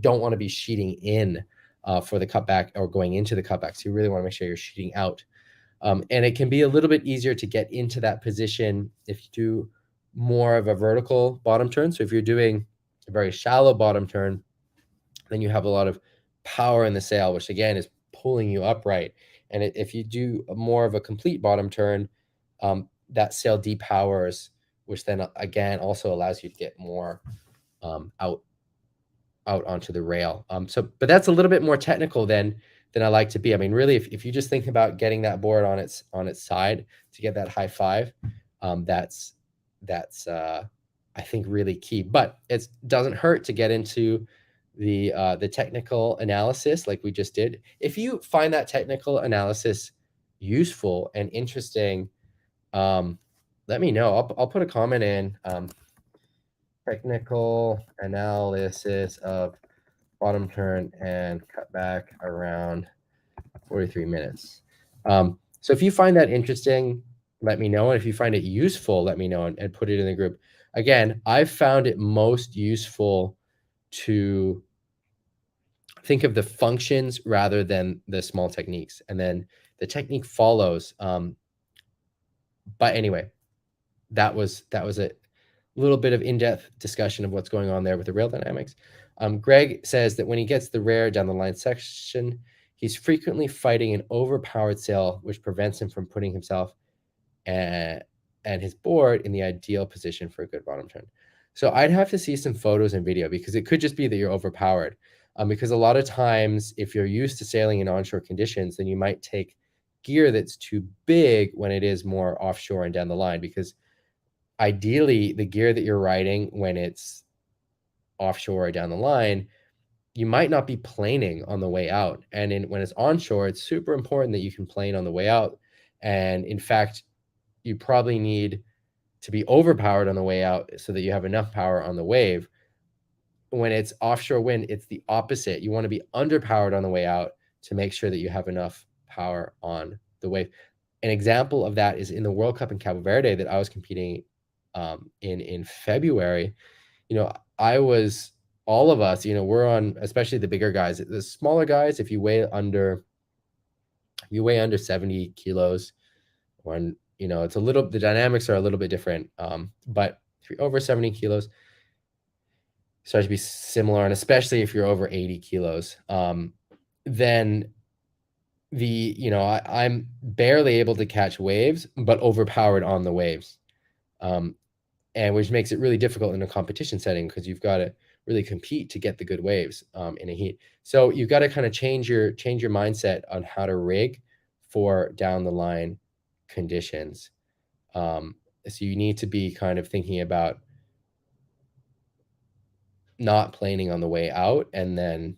Speaker 1: don't want to be sheeting in for the cutback or going into the cutback. So you really want to make sure you're sheeting out. And it can be a little bit easier to get into that position if you do more of a vertical bottom turn. So if you're doing a very shallow bottom turn, then you have a lot of power in the sail, which again is pulling you upright. And if you do more of a complete bottom turn, that sail depowers, which then again also allows you to get more out onto the rail. But that's a little bit more technical than I like to be. I mean, really, if you just think about getting that board on its side to get that high five, that's I think really key. But it doesn't hurt to get into the technical analysis like we just did. If you find that technical analysis useful and interesting, let me know. I'll put a comment in. Technical analysis of bottom turn and cut back around 43 minutes. So if you find that interesting, let me know. And if you find it useful, let me know and put it in the group. Again, I've found it most useful to think of the functions rather than the small techniques. And then the technique follows. But anyway, that was a little bit of in-depth discussion of what's going on there with the rail dynamics. Greg says that when he gets the rare down the line section, he's frequently fighting an overpowered sail, which prevents him from putting himself and his board in the ideal position for a good bottom turn. So I'd have to see some photos and video, because it could just be that you're overpowered. Because a lot of times, if you're used to sailing in onshore conditions, then you might take gear that's too big when it is more offshore and down the line, because ideally the gear that you're riding when it's offshore or down the line, you might not be planing on the way out. And when it's onshore, it's super important that you can plane on the way out. And in fact, you probably need to be overpowered on the way out so that you have enough power on the wave. when it's offshore wind, it's the opposite. You want to be underpowered on the way out to make sure that you have enough power on the wave. An example of that is in the World Cup in Cabo Verde that I was competing in February. All of us, we're on, especially the bigger guys, the smaller guys, if you weigh under 70 kilos, when, it's the dynamics are a little bit different. But if you're over 70 kilos, it starts to be similar. And especially if you're over 80 kilos, then I'm barely able to catch waves, but overpowered on the waves. And which makes it really difficult in a competition setting, because you've got to really compete to get the good waves in a heat. So you've got to kind of change your mindset on how to rig for down the line conditions. So you need to be kind of thinking about not planing on the way out, and then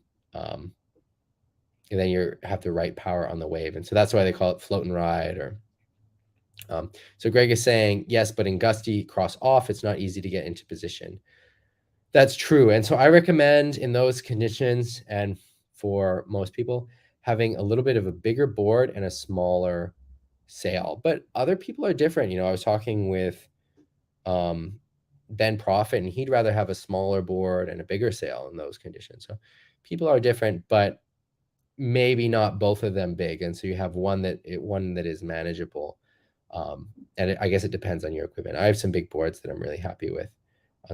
Speaker 1: you have the right power on the wave. And so that's why they call it float and ride. Or so Greg is saying, yes, but in gusty cross off, it's not easy to get into position. That's true. And so I recommend in those conditions, and for most people, having a little bit of a bigger board and a smaller sail. But other people are different. I was talking with Ben Profit, and he'd rather have a smaller board and a bigger sail in those conditions. So people are different, but maybe not both of them big. And so you have one that is manageable. And I guess it depends on your equipment. I have some big boards that I'm really happy with,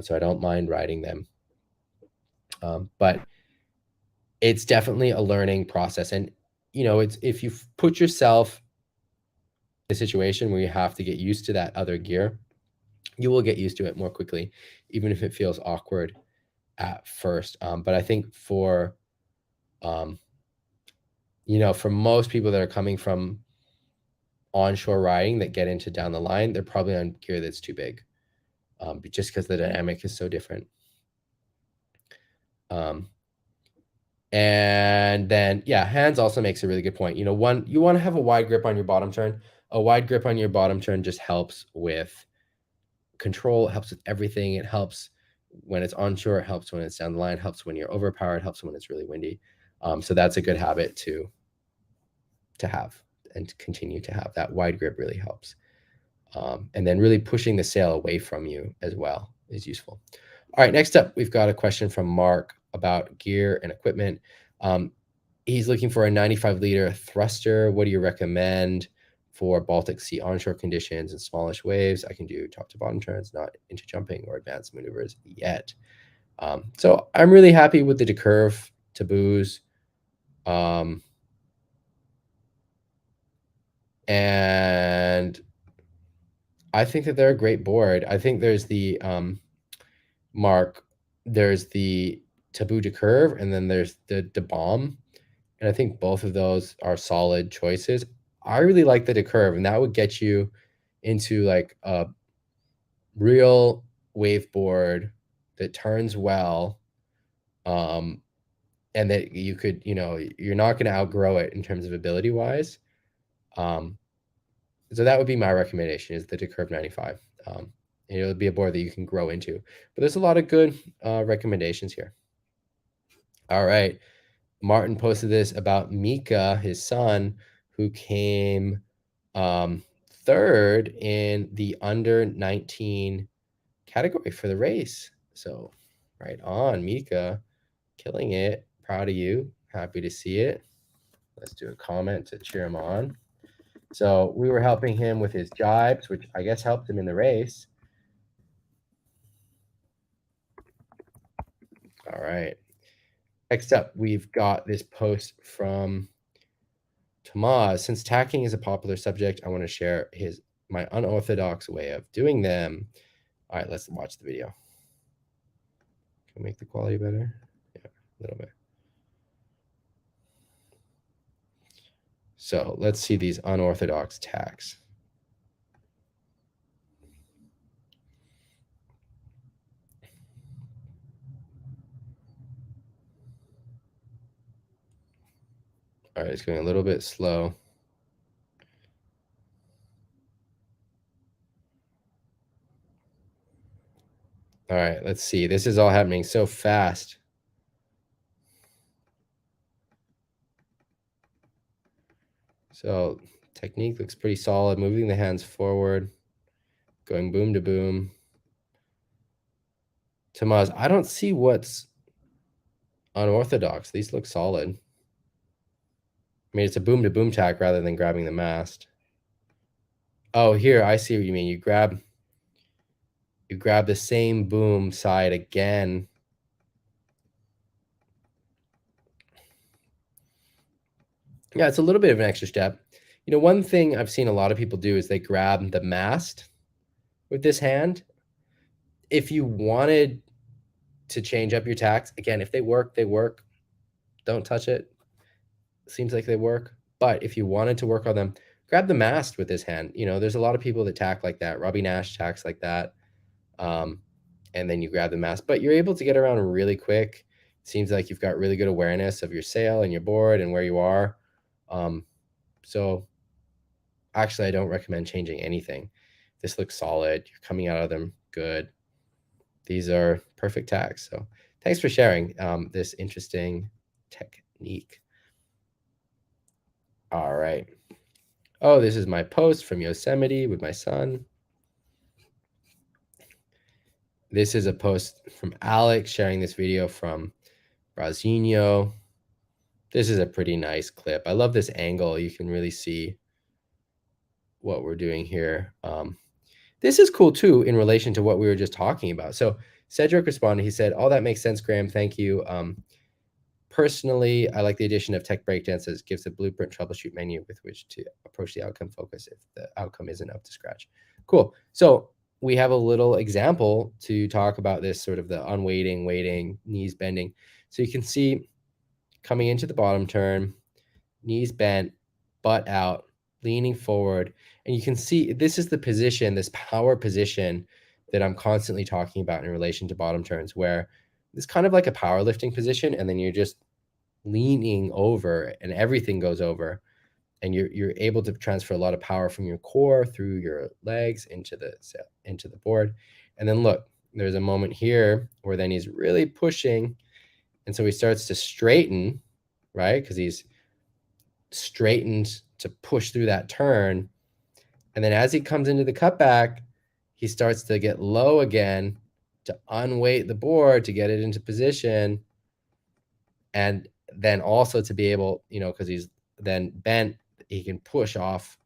Speaker 1: so I don't mind riding them. But it's definitely a learning process. And, it's, if you put yourself in a situation where you have to get used to that other gear, you will get used to it more quickly, even if it feels awkward at first. But I think for most people that are coming from onshore riding that get into down the line, they're probably on gear that's too big, just because the dynamic is so different. And then, hands also makes a really good point. You want to have a wide grip on your bottom turn. A wide grip on your bottom turn just helps with control. It helps with everything. It helps when it's onshore. It helps when it's down the line. It helps when you're overpowered. It helps when it's really windy. So that's a good habit to have and to continue to have. That wide grip really helps. And then really pushing the sail away from you as well is useful. All right, next up, we've got a question from Mark about gear and equipment. He's looking for a 95-liter thruster. What do you recommend for Baltic Sea onshore conditions and smallish waves? I can do top to bottom turns, not into jumping or advanced maneuvers yet. So I'm really happy with the decurve taboos. And I think that they're a great board. I think there's the there's the Taboo decurve, and then there's the bomb. And I think both of those are solid choices. I really like the decurve, and that would get you into like a real wave board that turns well. And that you could, you're not going to outgrow it in terms of ability wise. So that would be my recommendation, is the decurve 95. It would be a board that you can grow into. But there's a lot of good recommendations here. All right. Martin posted this about Mika, his son, who came third in the under 19 category for the race. So right on, Mika, killing it. Proud of you. Happy to see it. Let's do a comment to cheer him on. So we were helping him with his jibes, which I guess helped him in the race. All right. Next up, we've got this post from Tomas. Since tacking is a popular subject, I want to share my unorthodox way of doing them. All right, let's watch the video. Can we make the quality better? Yeah, a little bit. So let's see these unorthodox tacks. All right, it's going a little bit slow. All right, let's see. This is all happening so fast. So technique looks pretty solid, moving the hands forward, going boom to boom. Tomas, I don't see what's unorthodox. These look solid. I mean, it's a boom to boom tack rather than grabbing the mast. Oh, here, I see what you mean. You grab the same boom side again. Yeah, it's a little bit of an extra step. You know, one thing I've seen a lot of people do is they grab the mast with this hand. If you wanted to change up your tacks, again, if they work, they work. Don't touch it. Seems like they work. But if you wanted to work on them, grab the mast with this hand. You know, there's a lot of people that tack like that. Robbie Nash tacks like that. And then you grab the mast. But you're able to get around really quick. Seems like you've got really good awareness of your sail and your board and where you are. So actually, I don't recommend changing anything. This looks solid. You're coming out of them good. These are perfect tags. So thanks for sharing this interesting technique. All right. Oh, this is my post from Yosemite with my son. This is a post from Alex sharing this video from Brasinho. This is a pretty nice clip. I love this angle. You can really see what we're doing here. This is cool too in relation to what we were just talking about. So Cedric responded, he said, "All that makes sense, Graham. Thank you. Personally, I like the addition of tech breakdances. Gives a blueprint troubleshoot menu with which to approach the outcome focus if the outcome isn't up to scratch." Cool. So we have a little example to talk about this sort of the unweighting, weighting, knees bending. So you can see coming into the bottom turn, knees bent, butt out, leaning forward. And you can see this is the position, this power position that I'm constantly talking about in relation to bottom turns, where it's kind of like a powerlifting position, and then you're just leaning over and everything goes over, and you're able to transfer a lot of power from your core through your legs into the board. And then look, there's a moment here where then he's really pushing, and so he starts to straighten, right? Because he's straightened to push through that turn. And then as he comes into the cutback, he starts to get low again to unweight the board to get it into position. And then also to be able, you know, because he's then bent, he can push off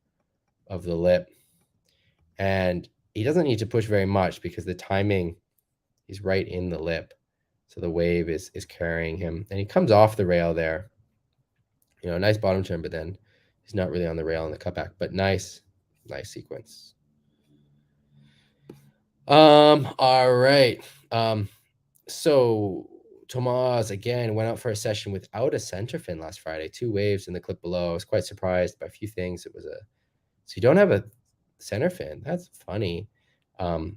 Speaker 1: of the lip. And he doesn't need to push very much because the timing, he's right in the lip. So the wave is carrying him. And he comes off the rail there. You know, nice bottom turn, but then he's not really on the rail in the cutback. But nice sequence. All right. So Tomas again went out for a session without a center fin last Friday. 2 waves in the clip below. I was quite surprised by a few things. So you don't have a center fin. That's funny. Yeah,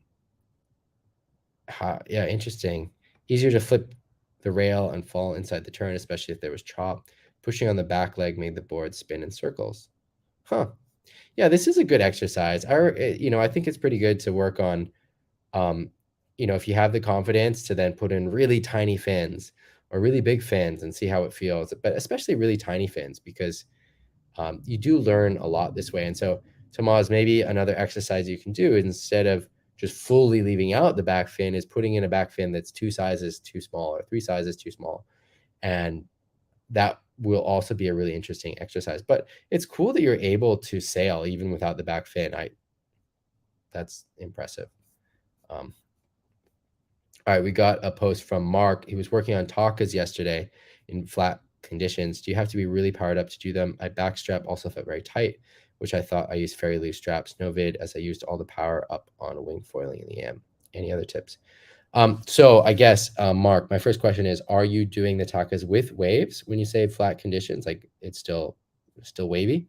Speaker 1: interesting. Easier to flip the rail and fall inside the turn, especially if there was chop. Pushing on the back leg made the board spin in circles. Huh. Yeah, this is a good exercise. I think it's pretty good to work on. If you have the confidence to then put in really tiny fins or really big fins and see how it feels, but especially really tiny fins, because you do learn a lot this way. And so, Tomas, maybe another exercise you can do instead of just fully leaving out the back fin is putting in a back fin that's 2 sizes too small or 3 sizes too small. And that will also be a really interesting exercise. But it's cool that you're able to sail even without the back fin. That's impressive. All right, we got a post from Mark. He was working on takas yesterday in flat conditions. Do you have to be really powered up to do them? My back strap also felt very tight, which I thought I used fairly loose straps. No vid, as I used all the power up on a wing foiling in the AM. Any other tips? So I guess, Mark, my first question is, are you doing the takas with waves when you say flat conditions? Like it's still wavy?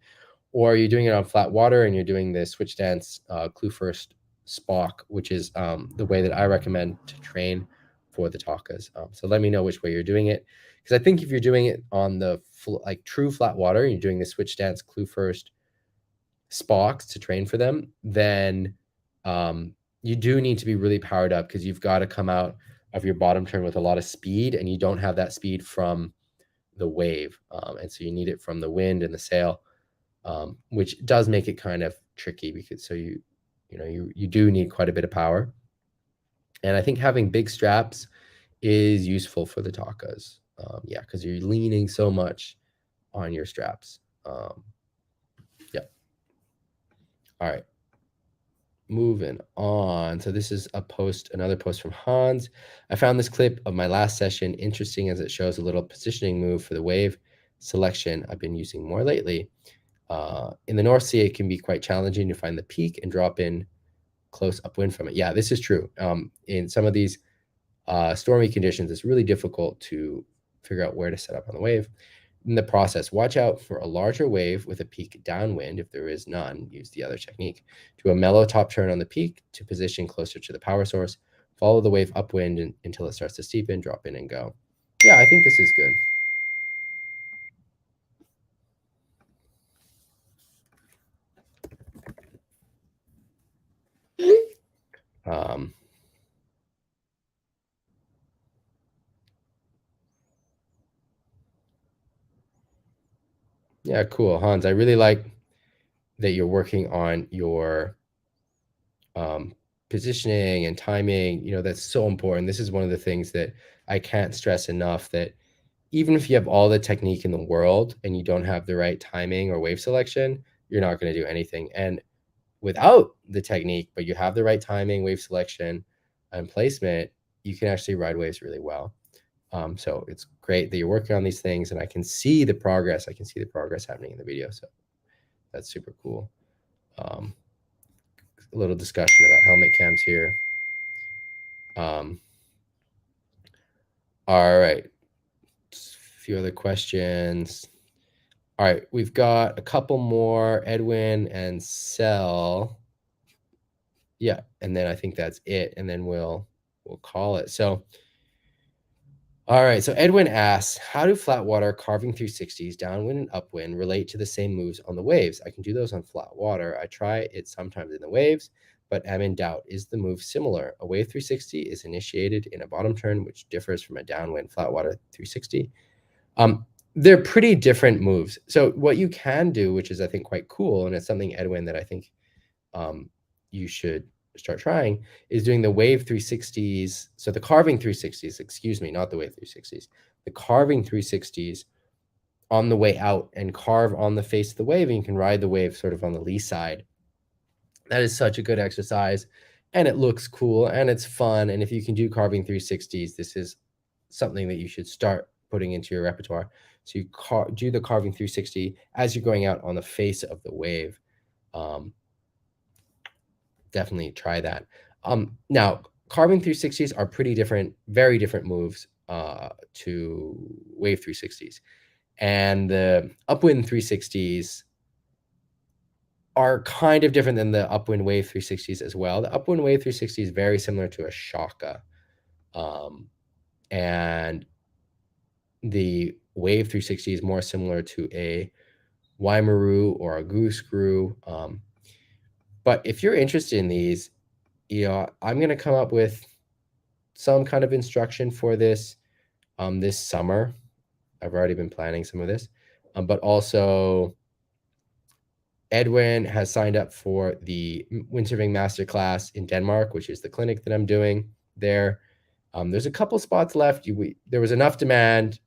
Speaker 1: Or are you doing it on flat water and you're doing the switch stance clue first Spock, which is the way that I recommend to train for the takas. So let me know which way you're doing it, because I think if you're doing it on the true flat water, and you're doing the switch stance clue first Spocks to train for them, then you do need to be really powered up because you've got to come out of your bottom turn with a lot of speed, and you don't have that speed from the wave. And so you need it from the wind and the sail, which does make it kind of tricky because you do need quite a bit of power. And I think having big straps is useful for the takas. Yeah, because you're leaning so much on your straps. Yeah. All right. Moving on. So this is another post from Hans. I found this clip of my last session interesting as it shows a little positioning move for the wave selection I've been using more lately. In the North Sea, it can be quite challenging to find the peak and drop in close upwind from it. Yeah, this is true. In some of these stormy conditions, it's really difficult to figure out where to set up on the wave. In the process, watch out for a larger wave with a peak downwind. If there is none, use the other technique. Do a mellow top turn on the peak to position closer to the power source. Follow the wave upwind until it starts to steepen, drop in and go. Yeah, I think this is good. Yeah, cool, Hans. I really like that you're working on your positioning and timing. That's so important. This is one of the things that I can't stress enough, that even if you have all the technique in the world and you don't have the right timing or wave selection, you're not going to do anything. And without the technique, but you have the right timing, wave selection, and placement, you can actually ride waves really well. So it's great that you're working on these things, and I can see the progress. I can see the progress happening in the video. So that's super cool. A little discussion about helmet cams here. All right. A few other questions. All right, we've got a couple more. Edwin and Sel. Yeah, and then I think that's it, and then we'll call it. So, all right. So Edwin asks, how do flat water carving 360s, downwind and upwind relate to the same moves on the waves? I can do those on flat water. I try it sometimes in the waves, but am in doubt. Is the move similar? A wave 360 is initiated in a bottom turn, which differs from a downwind flat water 360. They're pretty different moves. So what you can do, which is I think quite cool, and it's something, Edwin, that I think you should start trying, is doing the wave 360s. So the carving 360s, excuse me, not the wave 360s, the carving 360s on the way out, and carve on the face of the wave, and you can ride the wave sort of on the lee side. That is such a good exercise, and it looks cool, and it's fun. And if you can do carving 360s, this is something that you should start putting into your repertoire. So you do the carving 360 as you're going out on the face of the wave. Definitely try that. Now, carving 360s are pretty different, very different moves to wave 360s. And the upwind 360s are kind of different than the upwind wave 360s as well. The upwind wave 360 is very similar to a shaka. And the wave 360 is more similar to a Waimaru or a goose screw. But if you're interested in these, I'm going to come up with some kind of instruction for this this summer. I've already been planning some of this. But also, Edwin has signed up for the Windsurfing Masterclass in Denmark, which is the clinic that I'm doing there. There's a couple spots left. There was enough demand,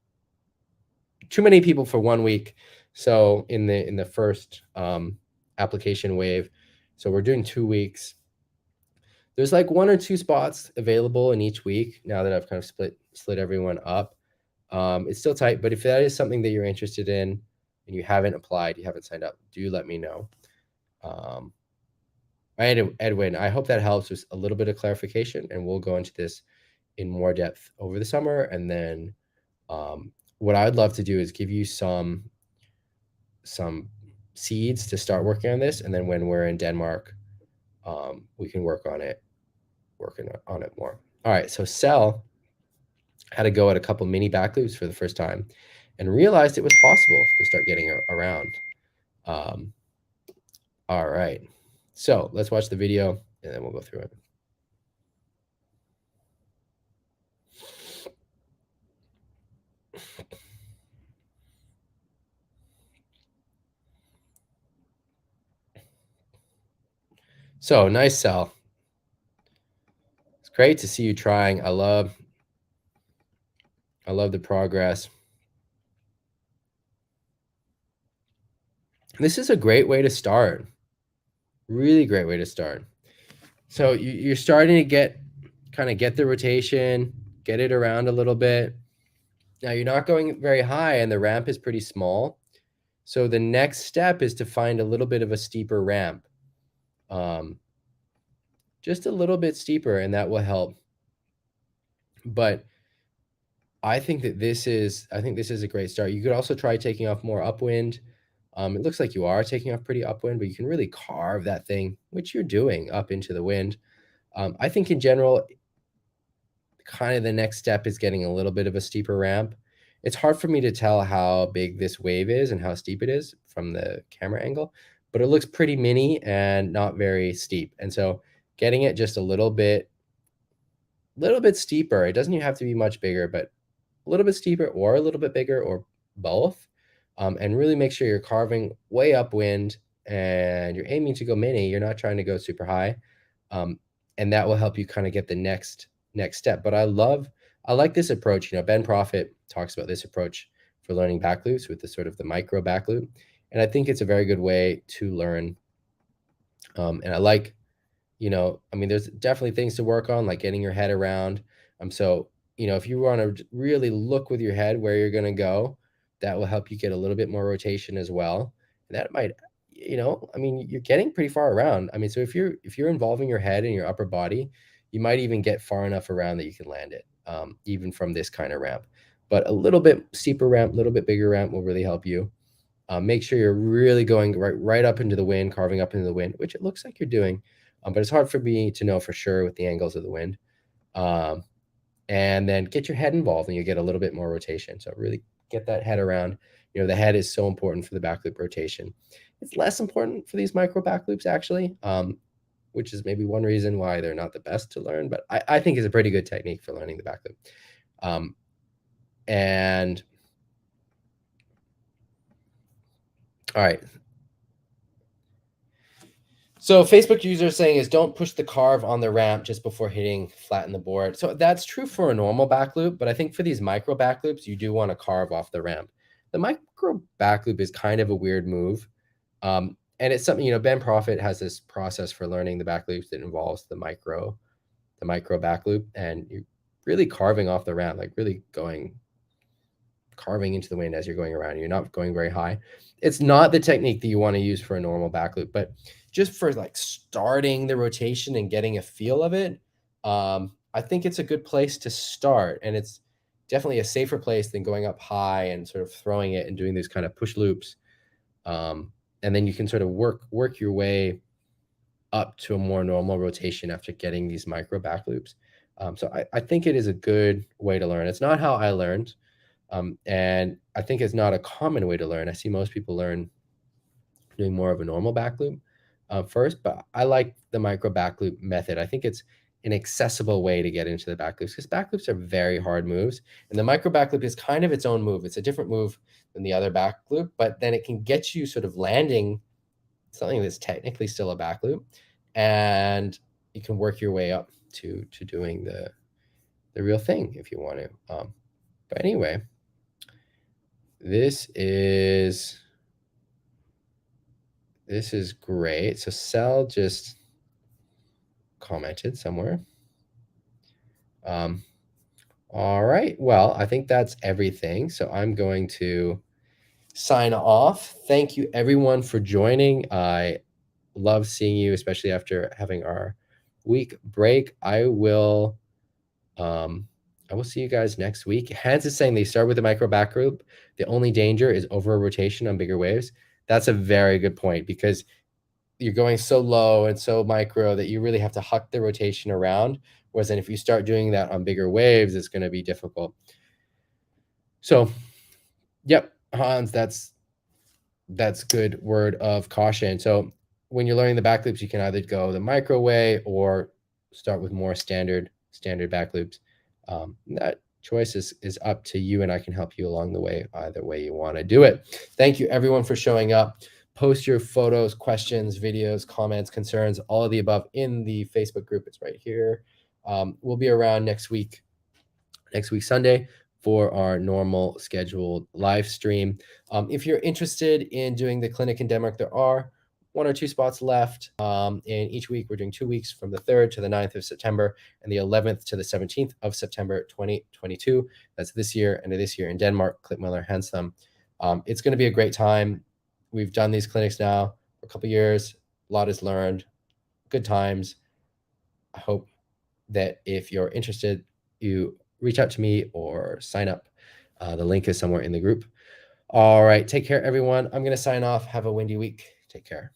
Speaker 1: too many people for 1 week. So in the first application wave, so we're doing 2 weeks. There's like 1 or 2 spots available in each week now that I've kind of split everyone up. It's still tight, but if that is something that you're interested in and you haven't applied, you haven't signed up, do let me know. Edwin, I hope that helps with a little bit of clarification, and we'll go into this in more depth over the summer. And then what I'd love to do is give you some seeds to start working on this, and then when we're in Denmark, we can working on it more. All right, so Sel had to go at a couple mini back loops for the first time and realized it was possible to start getting around. All right, so let's watch the video and then we'll go through it. So nice sell. It's great to see you trying. I love the progress. This is a great way to start. Really great way to start. So you're starting to get the rotation, get it around a little bit. Now you're not going very high and the ramp is pretty small. So the next step is to find a little bit of a steeper ramp. Just a little bit steeper, and that will help. But I think this is a great start. You could also try taking off more upwind. It looks like you are taking off pretty upwind, but you can really carve that thing, which you're doing, up into the wind. I think in general, kind of the next step is getting a little bit of a steeper ramp. It's hard for me to tell how big this wave is and how steep it is from the camera angle, but it looks pretty mini and not very steep. And so getting it just a little bit steeper, it doesn't even have to be much bigger, but a little bit steeper or a little bit bigger or both. And really make sure you're carving way upwind and you're aiming to go mini. You're not trying to go super high. And that will help you kind of get the next step. But I like this approach. You know, Ben Profit talks about this approach for learning backloops with the sort of the micro backloop. And I think it's a very good way to learn. And I like, you know, I mean, there's definitely things to work on, like getting your head around. So, you know, if you want to really look with your head where you're going to go, that will help you get a little bit more rotation as well. And that might, you know, I mean, you're getting pretty far around. I mean, so if you're involving your head and your upper body, you might even get far enough around that you can land it, even from this kind of ramp. But a little bit steeper ramp, a little bit bigger ramp will really help you. Make sure you're really going right up into the wind, carving up into the wind, which it looks like you're doing. But it's hard for me to know for sure with the angles of the wind. And then get your head involved and you get a little bit more rotation. So really get that head around. You know, the head is so important for the backloop rotation. It's less important for these micro backloops actually, which is maybe one reason why they're not the best to learn, but I think it's a pretty good technique for learning the backloop. And all right. So Facebook user saying is don't push the carve on the ramp just before hitting flatten the board. So that's true for a normal back loop, but I think for these micro back loops, you do want to carve off the ramp. The micro back loop is kind of a weird move. And it's something, you know, Ben Profit has this process for learning the back loops that involves the micro back loop, and you're really carving off the ramp, like really carving into the wind as you're going around. You're not going very high. It's not the technique that you want to use for a normal back loop, but just for like starting the rotation and getting a feel of it, I think it's a good place to start. And it's definitely a safer place than going up high and sort of throwing it and doing these kind of push loops. And then you can sort of work your way up to a more normal rotation after getting these micro back loops. So I think it is a good way to learn. It's not how I learned. And I think it's not a common way to learn. I see most people learn doing more of a normal back loop first, but I like the micro back loop method. I think it's an accessible way to get into the back loops because back loops are very hard moves. And the micro back loop is kind of its own move. It's a different move than the other back loop, but then it can get you sort of landing something that's technically still a back loop. And you can work your way up to doing the real thing if you want to. But anyway, this is great. So Sal just commented somewhere. All right. Well, I think that's everything. So I'm going to sign off. Thank you everyone for joining. I love seeing you, especially after having our week break. I will see you guys next week. Hans is saying they start with the micro back group. The only danger is over rotation on bigger waves. That's a very good point because you're going so low and so micro that you really have to huck the rotation around. Whereas then if you start doing that on bigger waves, it's going to be difficult. So, yep, Hans, that's good word of caution. So when you're learning the back loops, you can either go the micro way or start with more standard back loops. That choice is up to you, and I can help you along the way, either way you want to do it. Thank you everyone for showing up. Post your photos, questions, videos, comments, concerns, all of the above in the Facebook group. It's right here. We'll be around next week Sunday, for our normal scheduled live stream. If you're interested in doing the clinic in Denmark, there are 1 or 2 spots left. And each week we're doing 2 weeks, from the 3rd to the 9th of September and the 11th to the 17th of September 2022. That's this year, and this year in Denmark, Klitmøller Handsome. It's going to be a great time. We've done these clinics now for a couple years. A lot is learned. Good times. I hope that if you're interested, you reach out to me or sign up. The link is somewhere in the group. All right. Take care, everyone. I'm going to sign off. Have a windy week. Take care.